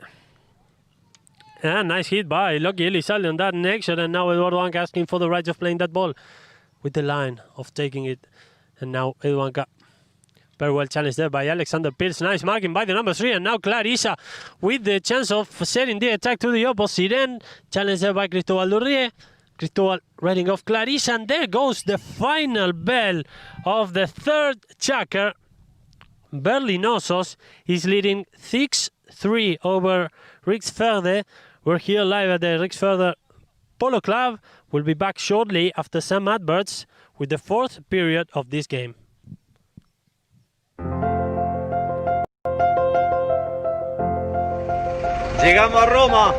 And nice hit by Lucky Elizalde on that next shot. And now Eduardo Anca asking for the right of playing that ball with the line of taking it. And now Edu Anca. Very well challenged there by Alexander Pierce. Nice marking by the number 3. And now Clarissa with the chance of setting the attack to the opposite end. Challenged there by Cristobal Durrie. Cristobal riding off Clarissa. And there goes the final bell of the third checker. Berlinosos is leading 6-3 over Rixförder. We're here live at the Rixförder Polo Club. We'll be back shortly after some adverts with the fourth period of this game. Llegamos a Roma.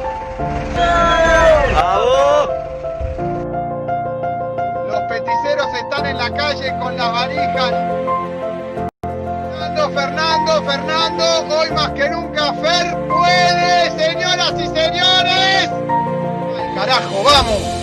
¡Bravo! Los peticeros están en la calle con las valijas. Fernando, hoy más que nunca Fer puede, señoras y señores. ¡Al carajo, vamos!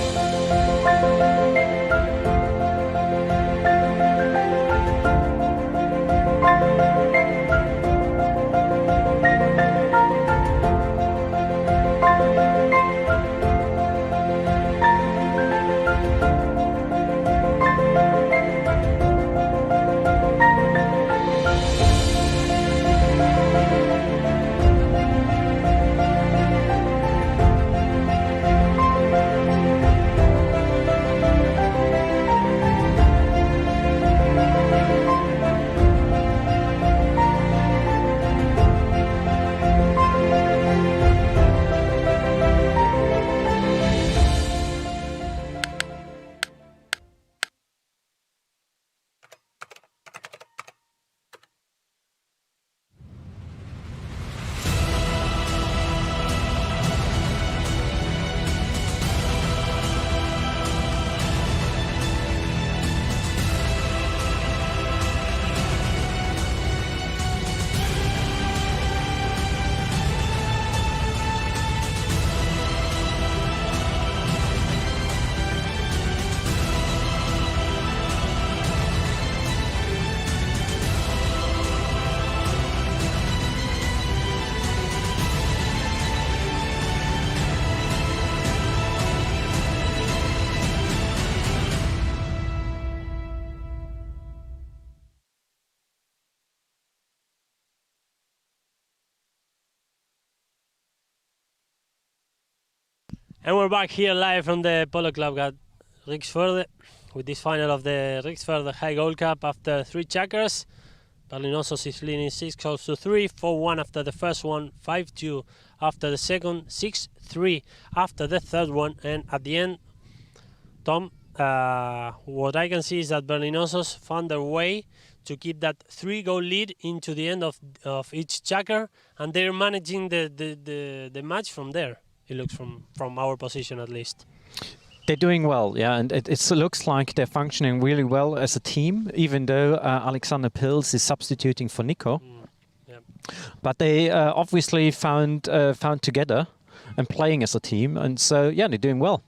And we're back here live from the Polo Club at Rixförder with this final of the Rixförder High Gold Cup after 3 checkers. Berlinosos is leading 6-3, 4-1 after the first one, 5-2 after the second, 6-3 after the third one, and at the end, Tom, what I can see is that Berlinosos found their way to keep that 3-goal lead into the end of each checker, and they're managing the match from there. it looks from our position at least. They're doing well, yeah, and it looks like they're functioning really well as a team, even though Alexander Pils is substituting for Nico. Yeah. But they obviously found together and playing as a team, and so yeah, they're doing well.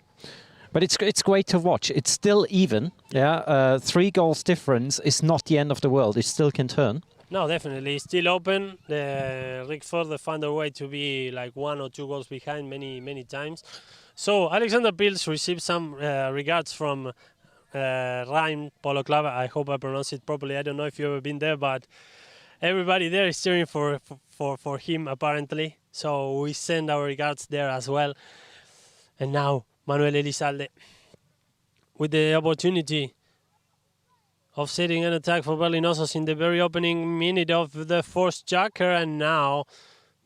But it's great to watch. It's still even, yeah. 3 goals difference is not the end of the world. It still can turn. No, definitely. It's still open. The Rixförder found a way to be like 1 or 2 goals behind many times. So Alexander Pils received some regards from Rhein Polo Club. I hope I pronounced it properly. I don't know if you've ever been there, but everybody there is cheering for him apparently. So we send our regards there as well. And now Manuel Elizalde with the opportunity of setting an attack for Berlinosos in the very opening minute of the first jacker, and now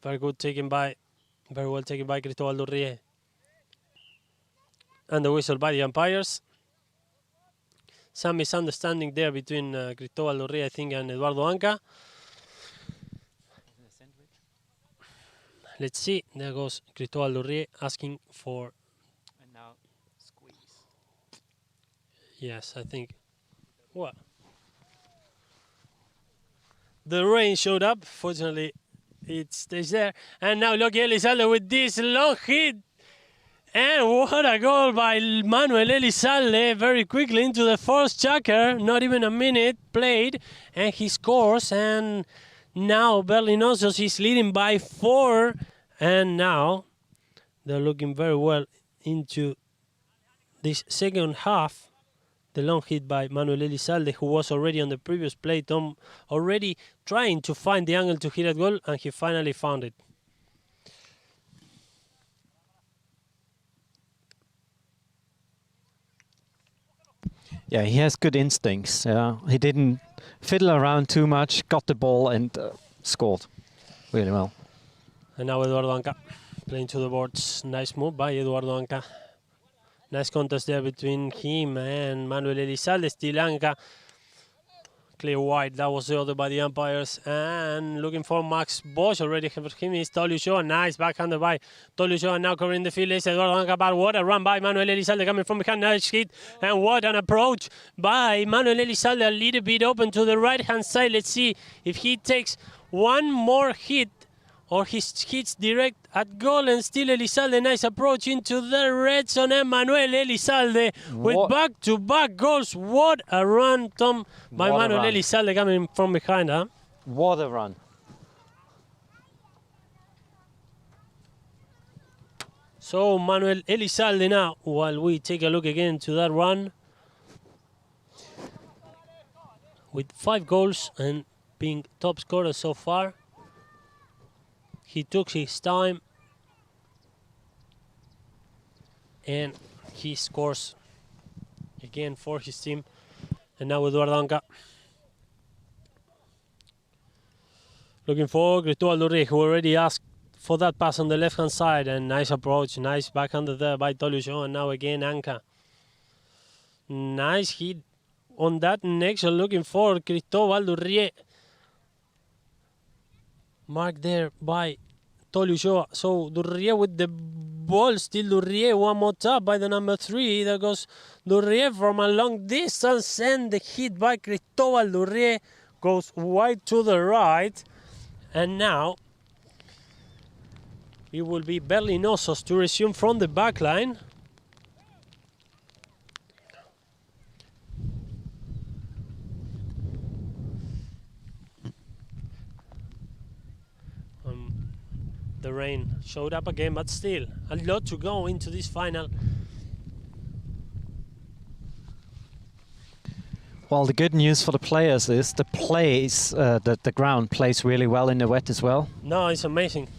very well taken by Cristóbal Durrié. And the whistle by the umpires. Some misunderstanding there between Cristóbal Durrié, I think, and Eduardo Anca. Let's see, there goes Cristóbal Durrié asking for... And now squeeze. Yes, I think... What? The rain showed up. Fortunately, it stays there. And now Loki Elizalde with this long hit. And what a goal by Manuel Elizalde. Very quickly into the first checker. Not even a minute played. And he scores. And now Berlinosos is leading by 4. And now they're looking very well into this second half. The long hit by Manuel Elizalde, who was already on the previous play. Tom already trying to find the angle to hit that goal, and he finally found it. Yeah, he has good instincts. Yeah, he didn't fiddle around too much, got the ball and scored really well. And now Eduardo Anca playing to the boards. Nice move by Eduardo Anca. Nice contest there between him and Manuel Elizalde. Still Anca. Clear wide. That was the order by the umpires. And looking for Max Bosch. Already for him is Tolucho. Nice backhander by Tolucho. And now covering the field is Eduardo Anca. But what a run by Manuel Elizalde coming from behind. Nice hit. And what an approach by Manuel Elizalde. A little bit open to the right hand side. Let's see if he takes one more hit, or he hits direct at goal, and still Elizalde, nice approach into the red zone, and Manuel Elizalde with back-to-back goals. What a run, Tom, by Manuel Elizalde coming from behind, huh? What a run. So Manuel Elizalde now, while we take a look again to that run, with 5 goals and being top scorer so far. He took his time and he scores again for his team. And now Eduardo Anca looking for Cristóbal Durrié, who already asked for that pass on the left hand side, and nice approach, nice backhander there by Tolucho, and now again Anca. Nice hit on that next one, looking for Cristóbal Durrié. Marked there by Tolucho. So Durrié with the ball, still Durrié, one more tap by the number 3. There goes Durrié from a long distance, and the hit by Cristóbal Durrié goes wide to the right. And now it will be Berlinosos to resume from the back line. The rain showed up again, but still a lot to go into this final. Well, the good news for the players is the ground plays really well in the wet as well. No, it's amazing.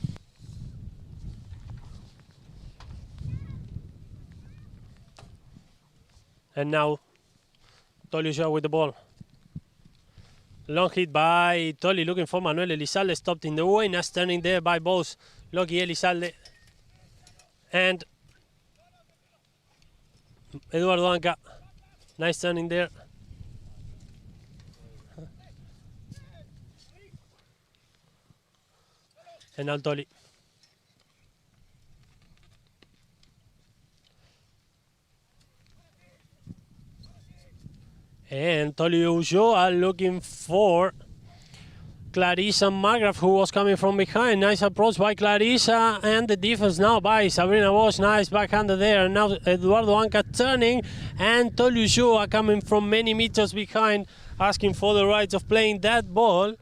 And now Tolucho with the ball. Long hit by Toli, looking for Manuel Elizalde, stopped in the way. Nice turning there by both Loki Elizalde and Eduardo Anca. Nice turning there. And now Toli. and Toliujo are looking for Clarissa Margraf, who was coming from behind. Nice approach by Clarissa, and the defense now by Sabrina Bosch. Nice backhander there. And now Eduardo Anca turning, and Toliujo are coming from many meters behind, asking for the rights of playing that ball.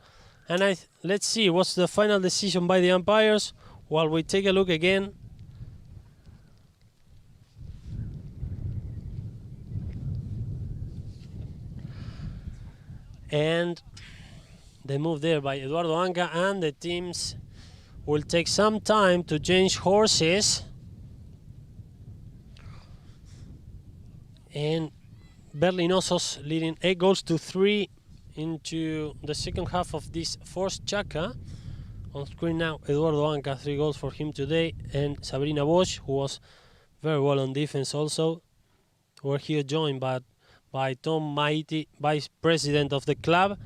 And let's see what's the final decision by the umpires while we take a look again. And the move there by Eduardo Anca, and the teams will take some time to change horses. And Berlinosos leading 8-3 into the second half of this first chaka. On screen now, Eduardo Anca, 3 goals for him today, and Sabrina Bosch, who was very well on defense also. We're here joined by Tom Maiti, Vice President of the club.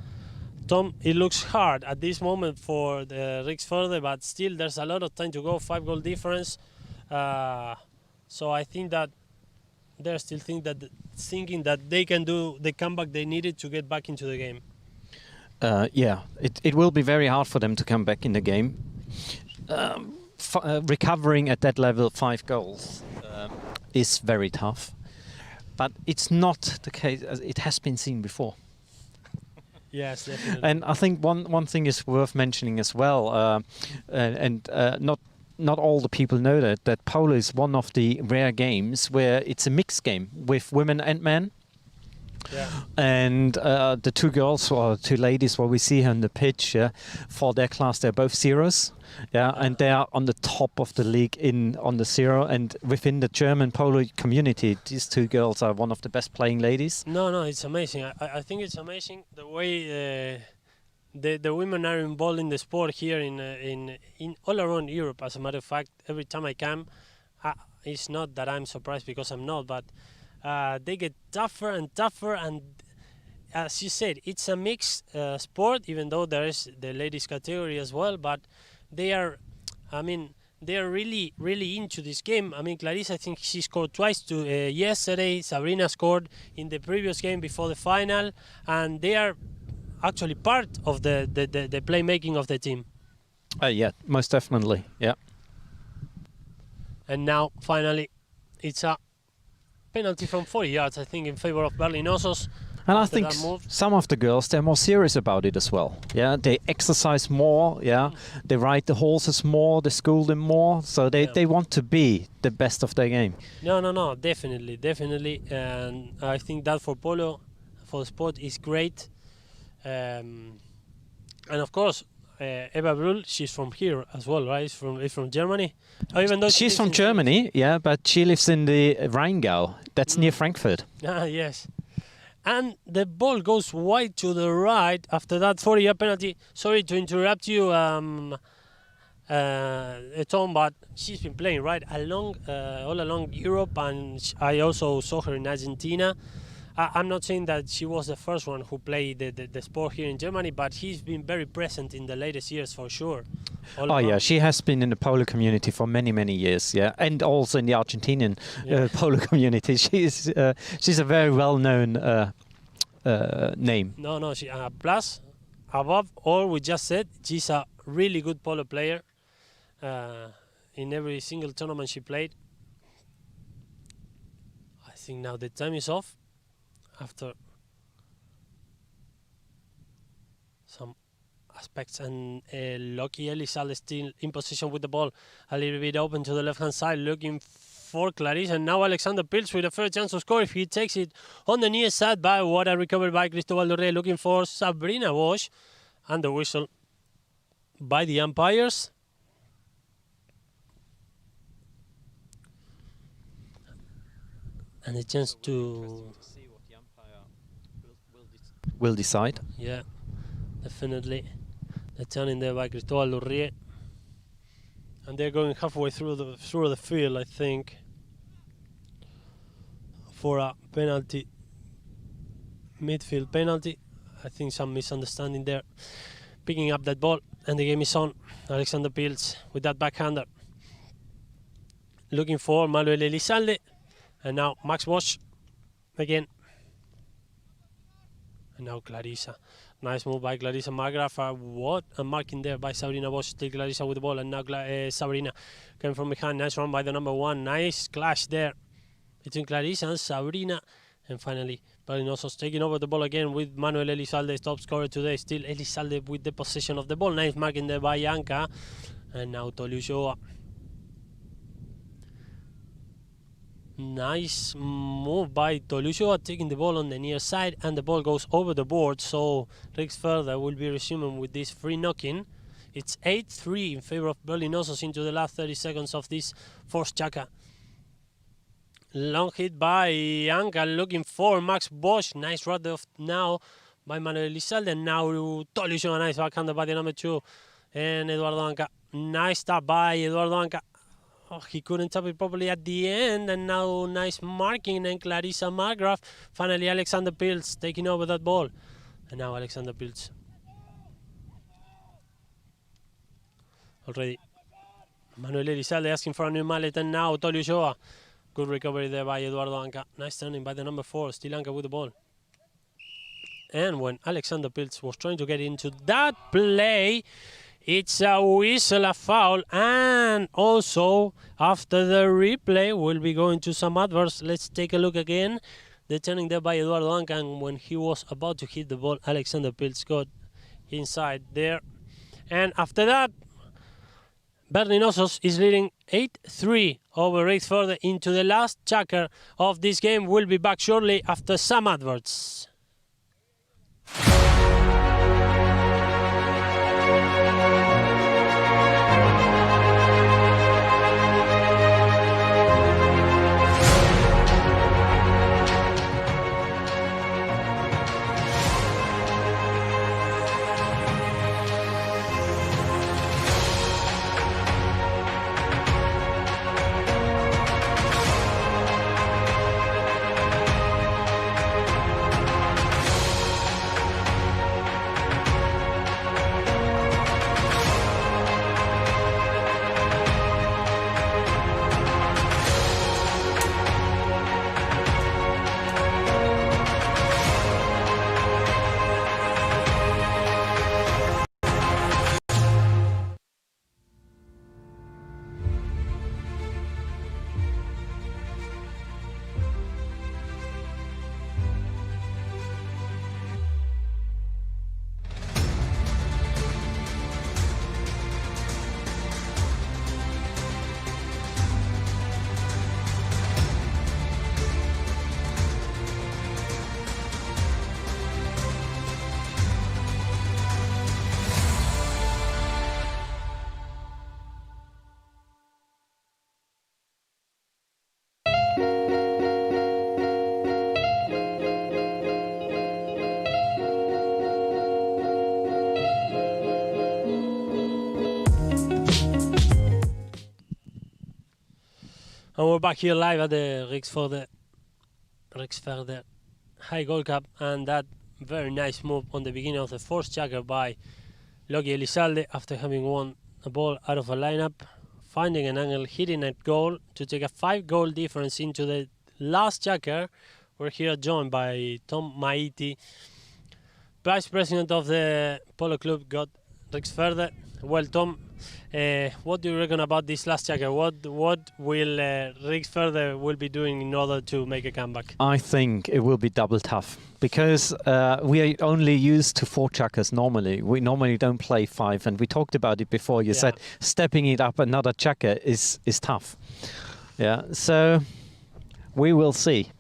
Tom, it looks hard at this moment for the Rixförder, but still there's a lot of time to go, 5-goal difference. So I think that they're still thinking that they can do the comeback they needed to get back into the game. Yeah, it will be very hard for them to come back in the game. Recovering at that level 5 goals is very tough. But it's not the case as it has been seen before. Yes, definitely. And I think one thing is worth mentioning as well, not all the people know that polo is one of the rare games where it's a mixed game with women and men. Yeah. And the 2 girls or 2 ladies, what we see here on the pitch, for their class, they're both zeros. Yeah, and they are on the top of the league on the zero. And within the German polo community, these 2 girls are one of the best playing ladies. No, it's amazing. I think it's amazing the way the women are involved in the sport here in all around Europe. As a matter of fact, every time I come, it's not that I'm surprised, because I'm not, but they get tougher and tougher. And as you said, it's a mixed sport, even though there is the ladies category as well. But they are really, really into this game. I mean, Clarissa, I think she scored twice yesterday. Sabrina scored in the previous game before the final, and they are actually part of the playmaking of the team. Yeah, most definitely. Yeah. And now, finally, it's a penalty from 40 yards, I think, in favor of Berlinosos. And I think some of the girls, they're more serious about it as well. Yeah, they exercise more. Yeah, they ride the horses more. They school them more. So they want to be the best of their game. No, definitely. And I think that for polo, for the sport, is great. And of course, Eva Brühl, she's from here as well, right? She's from Germany. Oh, even though she's from Germany, yeah, but she lives in the Rheingau. That's near Frankfurt. Ah, yes. And the ball goes wide to the right after that 40-yard penalty. Sorry to interrupt you, Tom, but she's been playing right all along Europe, and I also saw her in Argentina. I'm not saying that she was the first one who played the sport here in Germany, but she's been very present in the latest years for sure. Yeah, she has been in the polo community for many, many years, yeah, and also in the Argentinian polo community. She's a very well-known name. No, she plus above all we just said, she's a really good polo player. In every single tournament she played. I think now the time is off. After some aspects, and Loki Elizalde still in position with the ball, a little bit open to the left hand side, looking for Clarissa, and now Alexander Pils with a fair chance to score if he takes it on the near side. By what a recovery by Cristobal Dorre, looking for Sabrina Bosch, and the whistle by the umpires. And a chance to see what the umpire will decide. Yeah, definitely. The turn in there by Cristobal Dorre, and they're going halfway through the field, I think, for a penalty, midfield penalty. I think some misunderstanding there. Picking up that ball, and the game is on. Alexander Pils with that backhander, looking for Manuel Elizalde. And now Max Bosch again. And now Clarissa. Nice move by Clarissa Margraf. What a marking there by Sabrina Bosch. Still Clarissa with the ball, and now Sabrina coming from behind. Nice run by the number 1. Nice clash there between Clarissa and Sabrina. And finally, Berlinoso's taking over the ball again with Manuel Elizalde, top scorer today. Still Elizalde with the possession of the ball. Nice marking there by Anka. And now Tolujoa. Nice move by Tolujoa, taking the ball on the near side, and the ball goes over the board. So Rixförder will be resuming with this free knocking. It's 8-3 in favor of Berlinosos into the last 30 seconds of this fourth chaka. Long hit by Anka, looking for Max Bosch. Nice run off now by Manuel Elizalde. And now Tolujoa, nice backhand by the number 2. And Eduardo Anka. Nice tap by Eduardo Anka. Oh, he couldn't tap it properly at the end, and now nice marking and Clarissa Margraf. Finally, Alexander Pilz taking over that ball. And now Alexander Pilz. Already. Manuel Elizalde asking for a new mallet, and now Tolujoa. Good recovery there by Eduardo Anka. Nice turning by the number 4, still Anka with the ball. And when Alexander Pilz was trying to get into that play, it's a whistle, a foul, and also after the replay we'll be going to some adverts. Let's take a look again. The turning there by Eduardo Anka, and when he was about to hit the ball, Alexander Pilz got inside there. And after that, Berlinosos is leading 8-3 over Rixförder into the last chapter of this game. We'll be back shortly after some adverts. And we're back here live at the Rixförder High Gold Cup, and that very nice move on the beginning of the fourth chapter by Logi Elizalde after having won a ball out of a lineup, finding an angle, hitting a goal to take a 5-goal difference into the last chapter. We're here joined by Tom Maiti, Vice President of the Polo Club got Rixförder. Well, Tom, what do you reckon about this last chapter? What will Rixförder will be doing in order to make a comeback? I think it will be double tough because we are only used to 4 chakras normally. We normally don't play 5, and we talked about it before. You said stepping it up another chakra is tough. Yeah, so we will see.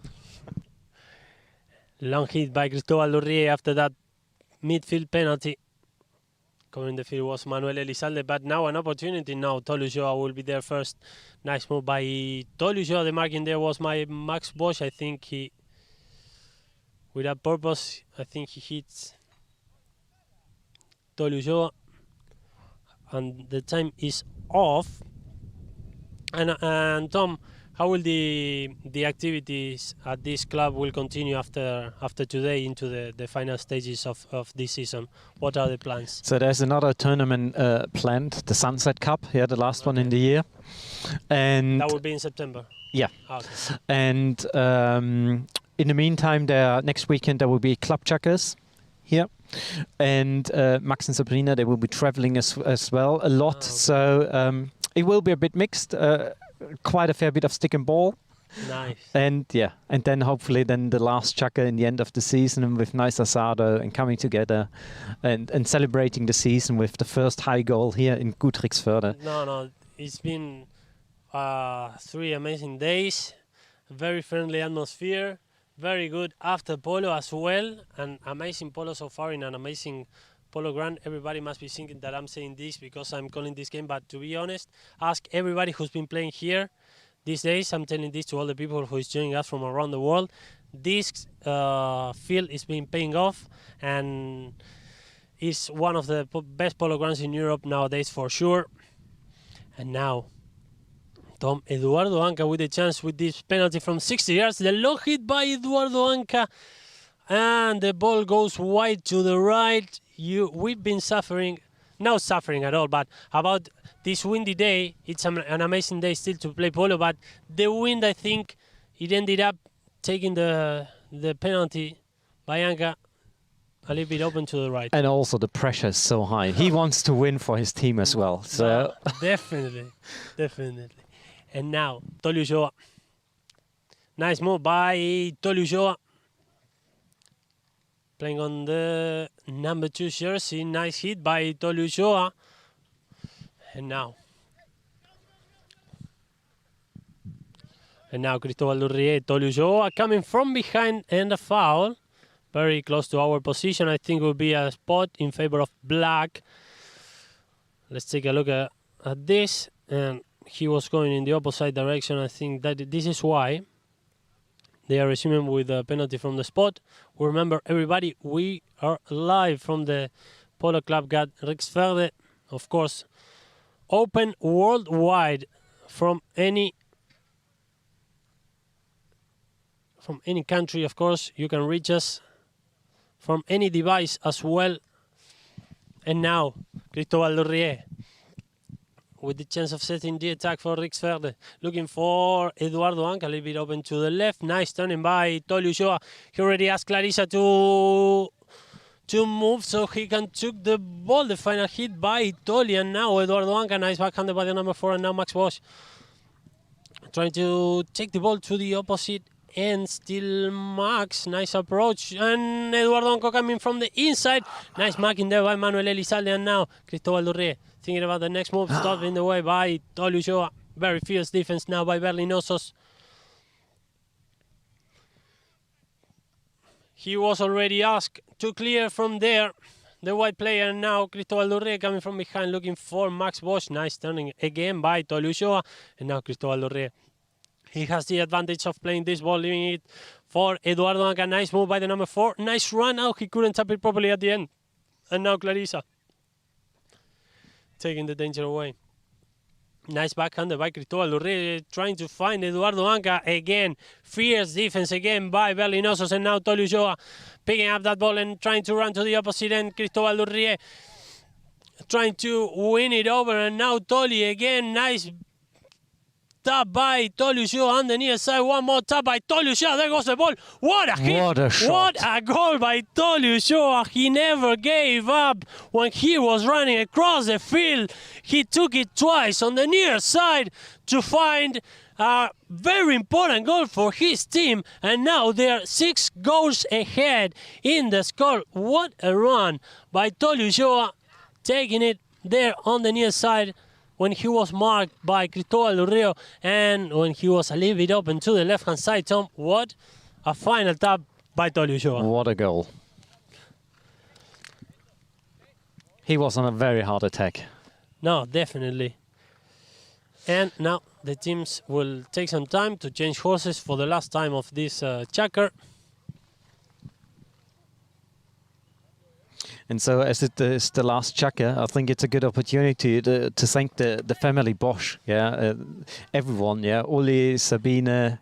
Long hit by Cristóbal Lurrie after that midfield penalty. Covering the field was Manuel Elizalde, but now an opportunity. Now Tolujoa will be there first. Nice move by Tolujoa. The marking there was my Max Bosch. I think he, with that purpose, I think he hits Tolujoa, and the time is off. And Tom, how will the activities at this club will continue after today into the final stages of this season? What are the plans? So there's another tournament planned, the Sunset Cup, the last one in the year. And that will be in September? Yeah. Okay. And in the meantime, next weekend there will be club chakras. here, and Max and Sabrina, they will be traveling as well a lot. So it will be a bit mixed, quite a fair bit of stick and ball. Nice. And yeah, and then hopefully then the last chukka in the end of the season with nice asado and coming together and celebrating the season with the first high goal here in Gut Rixförder. No, it's been 3 amazing days, very friendly atmosphere, very good after polo as well, and amazing polo so far in an amazing polo ground. Everybody must be thinking that I'm saying this because I'm calling this game, but to be honest, ask everybody who's been playing here these days. I'm telling this to all the people who is joining us from around the world. This field is been paying off, and is one of the best polo grounds in Europe nowadays for sure. And now, Tom, Eduardo Anca with a chance with this penalty from 60 yards. The low hit by Eduardo Anca, and the ball goes wide to the right. We've been suffering, not suffering at all, but about this windy day. It's an amazing day still to play polo, but the wind, I think, it ended up taking the penalty by Anca a little bit open to the right. And also the pressure is so high. He wants to win for his team as well. So definitely. And now, Tolio. Nice move by Tolio. Playing on the number 2 jersey. Nice hit by Tolio. And now Cristóbal Durrié, Tolio coming from behind, and a foul. Very close to our position. I think will be a spot in favor of black. Let's take a look at this. And he was going in the opposite direction. I think that this is why they are resuming with a penalty from the spot. Remember, everybody, we are live from the Polo Club Gut Rixförder. Of course, open worldwide from any country. Of course, you can reach us from any device as well. And now, Cristóbal Durrié with the chance of setting the attack for Rixförder. Looking for Eduardo Anca, a little bit open to the left. Nice turning by Tolio. He already asked Clarissa to move so he can took the ball. The final hit by Toli, and now Eduardo Anca, nice backhanded by the number 4, and now Max Bosch trying to take the ball to the opposite end. Still Max, nice approach, and Eduardo Anca coming from the inside. Nice marking there by Manuel Elizalde, and now Cristóbal Durrié thinking about the next move, stopped in the way by Tolio. Very fierce defense now by Berlinosos. He was already asked to clear from there, the white player, and now Cristóbal Durrié coming from behind looking for Max Bosch. Nice turning again by Tolio, and now Cristóbal Durrié. He has the advantage of playing this ball, leaving it for Eduardo Anca. Nice move by the number 4. Nice run out. He couldn't tap it properly at the end. And now Clarissa taking the danger away. Nice backhander by Cristóbal Durrié, trying to find Eduardo Anca again. Fierce defense again by Berlinosos, and now Tolio picking up that ball and trying to run to the opposite end. Cristóbal Durrié trying to win it over, and now Toli again. Nice tap by Tolio on the near side. One more tap by Tolio. There goes the ball. What a hit! What a shot! What a goal by Tolio. He never gave up when he was running across the field. He took it twice on the near side to find a very important goal for his team. And now they're 6 goals ahead in the score. What a run by Tolio, taking it there on the near side when he was marked by Cristóbal Durrié, and when he was a little bit open to the left-hand side. Tom, what a final tap by Tolio. What a goal. He was on a very hard attack. No, definitely. And now the teams will take some time to change horses for the last time of this checker. And so, as it is the last chukka, I think it's a good opportunity to thank the family Bosch, everyone, Uli, Sabine,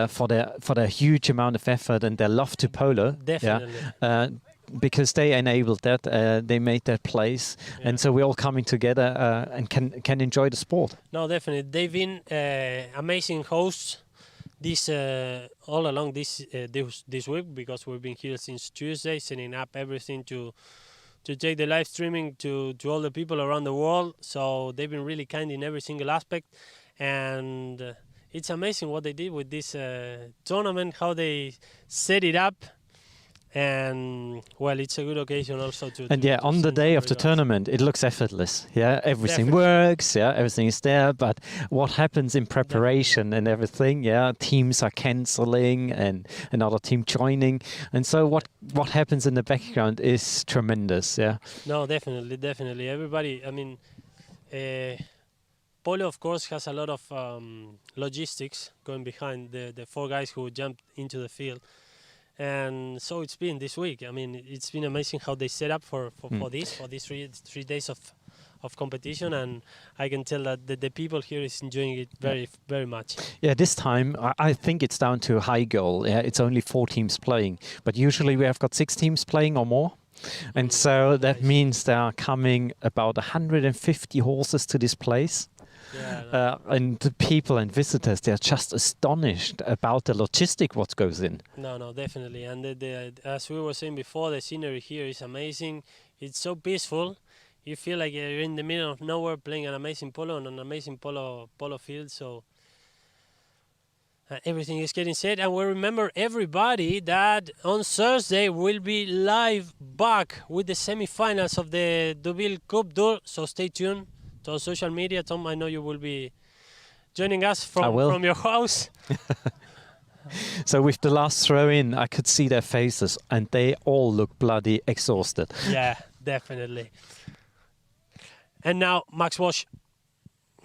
for their huge amount of effort and their love to polo, Definitely. because they enabled that, they made that place, and so we're all coming together and can enjoy the sport. No, definitely, they've been amazing hosts this all along this week, because we've been here since Tuesday, setting up everything to take the live streaming to all the people around the world. So they've been really kind in every single aspect, and it's amazing what they did with this tournament, how they set it up. And well, it's a good occasion also to. And yeah, on the day of the tournament, it looks effortless. Yeah, everything Definitely. works. Yeah, everything is there. But what happens in preparation and everything? Yeah, teams are cancelling and another team joining, and so what happens in the background is tremendous. Yeah. No, definitely. Everybody. I mean, Polo, of course, has a lot of logistics going behind the four guys who jumped into the field. And so it's been this week. I mean, it's been amazing how they set up for these 3 days of competition, and I can tell that the people here is enjoying it very much. Yeah, this time I think it's down to high goal. Yeah, it's only 4 teams playing, but usually we have got 6 teams playing or more. And so that means there are coming about 150 horses to this place. Yeah, and the people and visitors, they're just astonished about the logistic what goes in. No, definitely. And as we were saying before, the scenery here is amazing. It's so peaceful. You feel like you're in the middle of nowhere playing an amazing polo on an amazing polo field. So everything is getting set. And we remember everybody that on Thursday we'll be live back with the semi-finals of the Deauville Coupe d'Or. So stay tuned to our social media. Tom, I know you will be joining us from your house. So with the last throw in, I could see their faces and they all look bloody exhausted. Yeah, definitely. And now Max Bosch.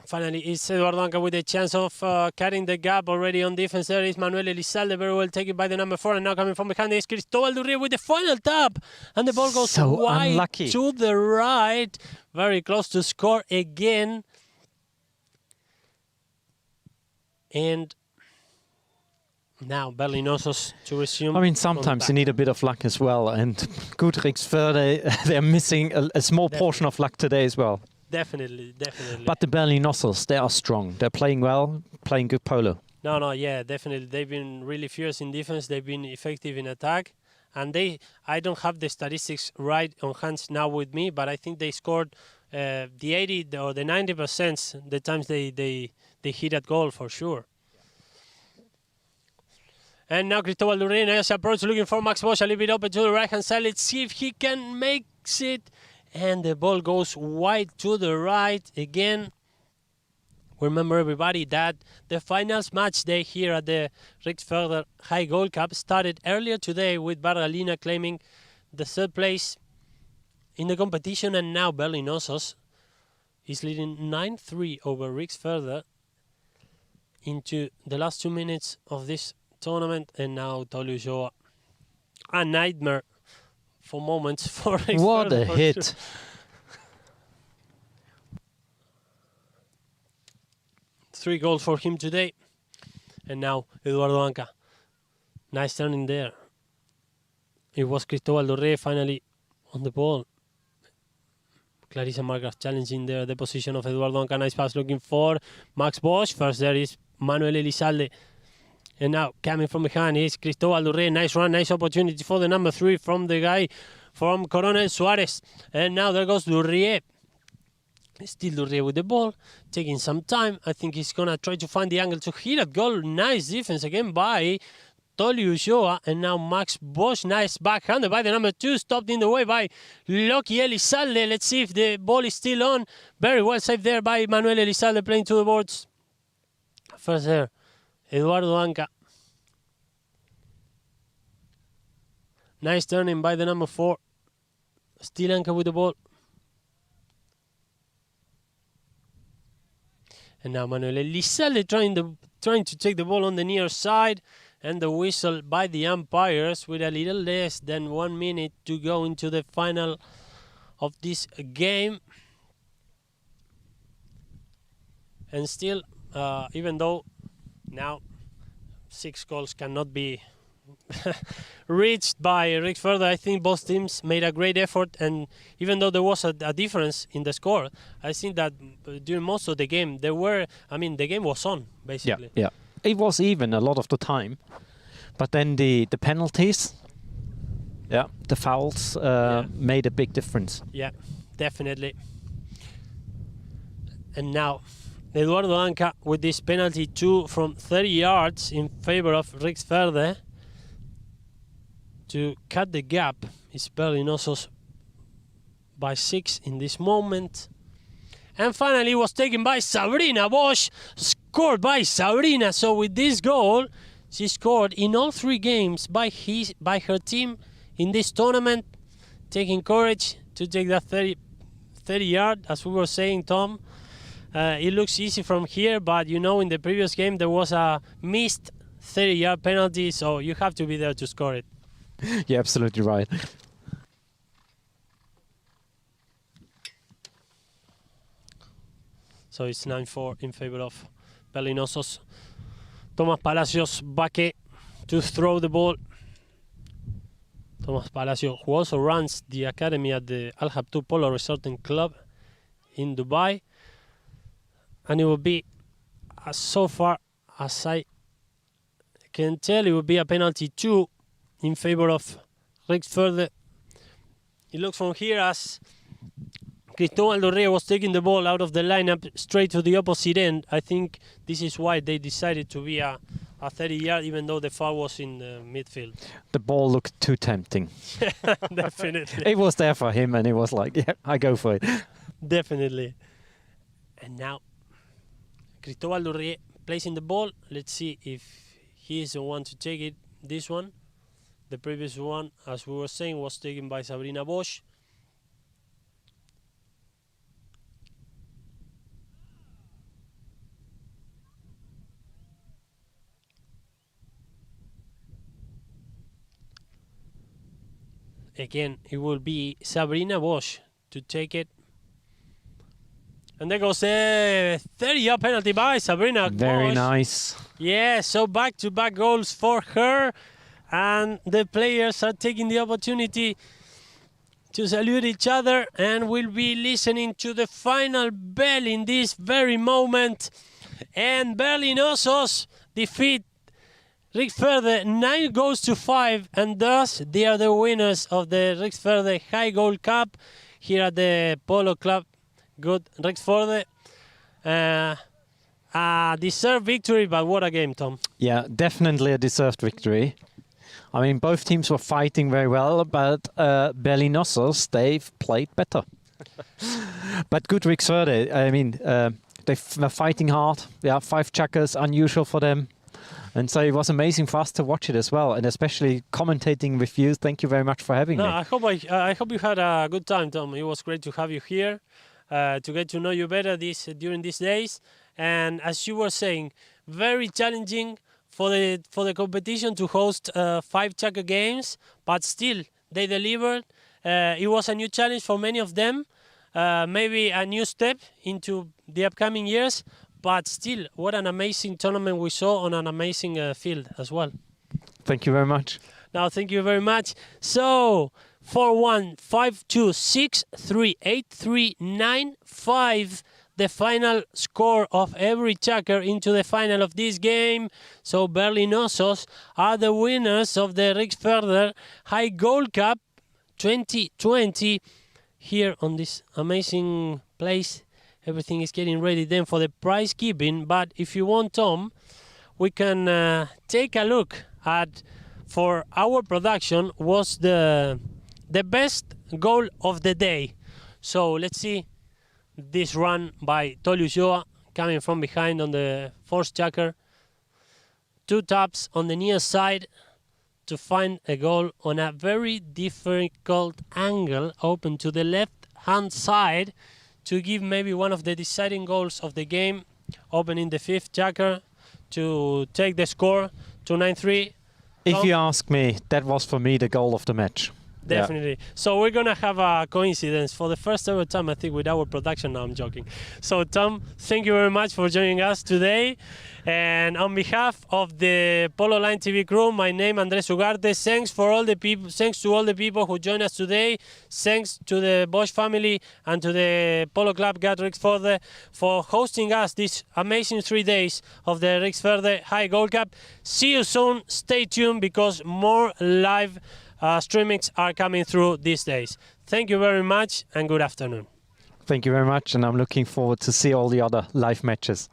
Finally, it's Eduardo Anca with a chance of cutting the gap already on defense. There is Manuel Elizalde, very well taken by the number 4. And now coming from behind is Cristóbal Durrié with the final tap. And the ball goes so wide unlucky to the right. Very close to score again. And now Berlinosos to resume. I mean, sometimes you need a bit of luck as well. And good Rixförder, they're missing a small portion of luck today as well. Definitely. But the Berlinosos, they are strong. They're playing well, playing good polo. No, yeah, definitely. They've been really fierce in defense. They've been effective in attack. And I don't have the statistics right on hands now with me, but I think they scored the 80 or the 90% the times they hit at goal for sure. And now Cristóbal Durrié, nice approach, looking for Max Bosch, a little bit open to the right-hand side. Let's see if he can make it. And the ball goes wide to the right again. Remember, everybody, that the finals match day here at the Rixförder High Gold Cup started earlier today with Bargalina claiming the 3rd place in the competition, and now Berlinosos is leading 9-3 over Rixförder into the last 2 minutes of this tournament. And now Tolu, a nightmare for moments for Rixförder. What a hit. Sure. 3 goals for him today. And now Eduardo Anca. Nice turning there. It was Cristóbal Durrié finally on the ball. Clarissa Margraf challenging there the position of Eduardo Anca. Nice pass looking for Max Bosch. First there is Manuel Elizalde. And now coming from behind is Cristóbal Durrié. Nice run, nice opportunity for the number 3 from the guy from Coronel Suarez. And now there goes Durrié. Still Durrié with the ball, taking some time. I think he's going to try to find the angle to hit at goal. Nice defense again by Tolu Ulloa. And now Max Bosch, nice backhanded by the number 2, stopped in the way by Loki Elizalde. Let's see if the ball is still on. Very well saved there by Manuel Elizalde, playing to the boards. First there, Eduardo Anca. Nice turning by the number 4. Still Anca with the ball. And now Manuel Elizalde trying to take the ball on the near side. And the whistle by the umpires with a little less than 1 minute to go into the final of this game. And still, even though now 6 goals cannot be reached by Rixförder, I think both teams made a great effort, and even though there was a difference in the score, I think that during most of the game the game was on basically. Yeah. it was even a lot of the time, but then the penalties, the fouls made a big difference. Yeah, definitely. And now Eduardo Anca with this penalty 2 from 30 yards in favor of Rixförder to cut the gap. It's Berlinosos by 6 in this moment. And finally was taken by Sabrina Bosch, scored by Sabrina. So with this goal, she scored in all 3 games by her team in this tournament, taking courage to take that 30 yard, as we were saying, Tom. It looks easy from here, but you know, in the previous game there was a missed 30-yard penalty, so you have to be there to score it. You're absolutely right. So it's 9-4 in favor of Berlinosos. Thomas Palacios back to throw the ball. Thomas Palacios, who also runs the academy at the Al Habtoor Polo Resort and Club in Dubai. And it will be, so far as I can tell, it will be a penalty 2 in favor of Rixförder. It looks from here as Cristóbal Dorré was taking the ball out of the lineup straight to the opposite end. I think this is why they decided to be a 30-yard, even though the foul was in the midfield. The ball looked too tempting. Definitely. It was there for him, and he was like, yeah, I go for it. Definitely. And now Cristóbal Dorré placing the ball. Let's see if he is the one to take it. This one. The previous one, as we were saying, was taken by Sabrina Bosch. Again, it will be Sabrina Bosch to take it. And there goes a 30-yard penalty by Sabrina Bosch. Very nice. Yeah, so back-to-back goals for her. And the players are taking the opportunity to salute each other, and we'll be listening to the final bell in this very moment. And Berlinosos defeat Rixförder 9-5, and thus they are the winners of the Rixförder High Gold Cup here at the Polo Club. Good Rixförder. A deserved victory, but what a game, Tom. Yeah, definitely a deserved victory. I mean, both teams were fighting very well, but Berlinosos, they've played better. But good Rixförder. I mean, they were fighting hard. Yeah, 5 chuckers, unusual for them. And so it was amazing for us to watch it as well, and especially commentating with you. Thank you very much for having me. I hope you had a good time, Tom. It was great to have you here, to get to know you better during these days. And as you were saying, very challenging for the competition to host 5 chucker games, but still they delivered. It was a new challenge for many of them, maybe a new step into the upcoming years. But still, what an amazing tournament we saw on an amazing field as well. Thank you very much. Now, thank you very much. So, 4-1, 5-2, 6-3, 8-3, 9-5. The final score of every chucker into the final of this game. So, Berlinosos are the winners of the Rixförder High Gold Cup 2020 here on this amazing place. Everything is getting ready then for the prize giving, but if you want, Tom, we can take a look at, for our production, was the best goal of the day. So let's see this run by Tolius Joa coming from behind on the fourth chucker. 2 taps on the near side to find a goal on a very difficult angle, open to the left-hand side, to give maybe one of the deciding goals of the game, opening the 5th chucker to take the score to 9-3. If you ask me, that was for me the goal of the match. Definitely. So we're gonna have a coincidence for the first ever time, I think, with our production. Now I'm joking. So Tom, thank you very much for joining us today. And on behalf of the Polo Line TV crew, my name Andres Ugarte. Thanks for all the people. Thanks to all the people who joined us today. Thanks to the Bosch family and to the Polo Club Rixförder for hosting us this amazing 3 days of the Rixförder High Gold Cup. See you soon. Stay tuned because more live streamings are coming through these days. Thank you very much and good afternoon. Thank you very much, and I'm looking forward to see all the other live matches.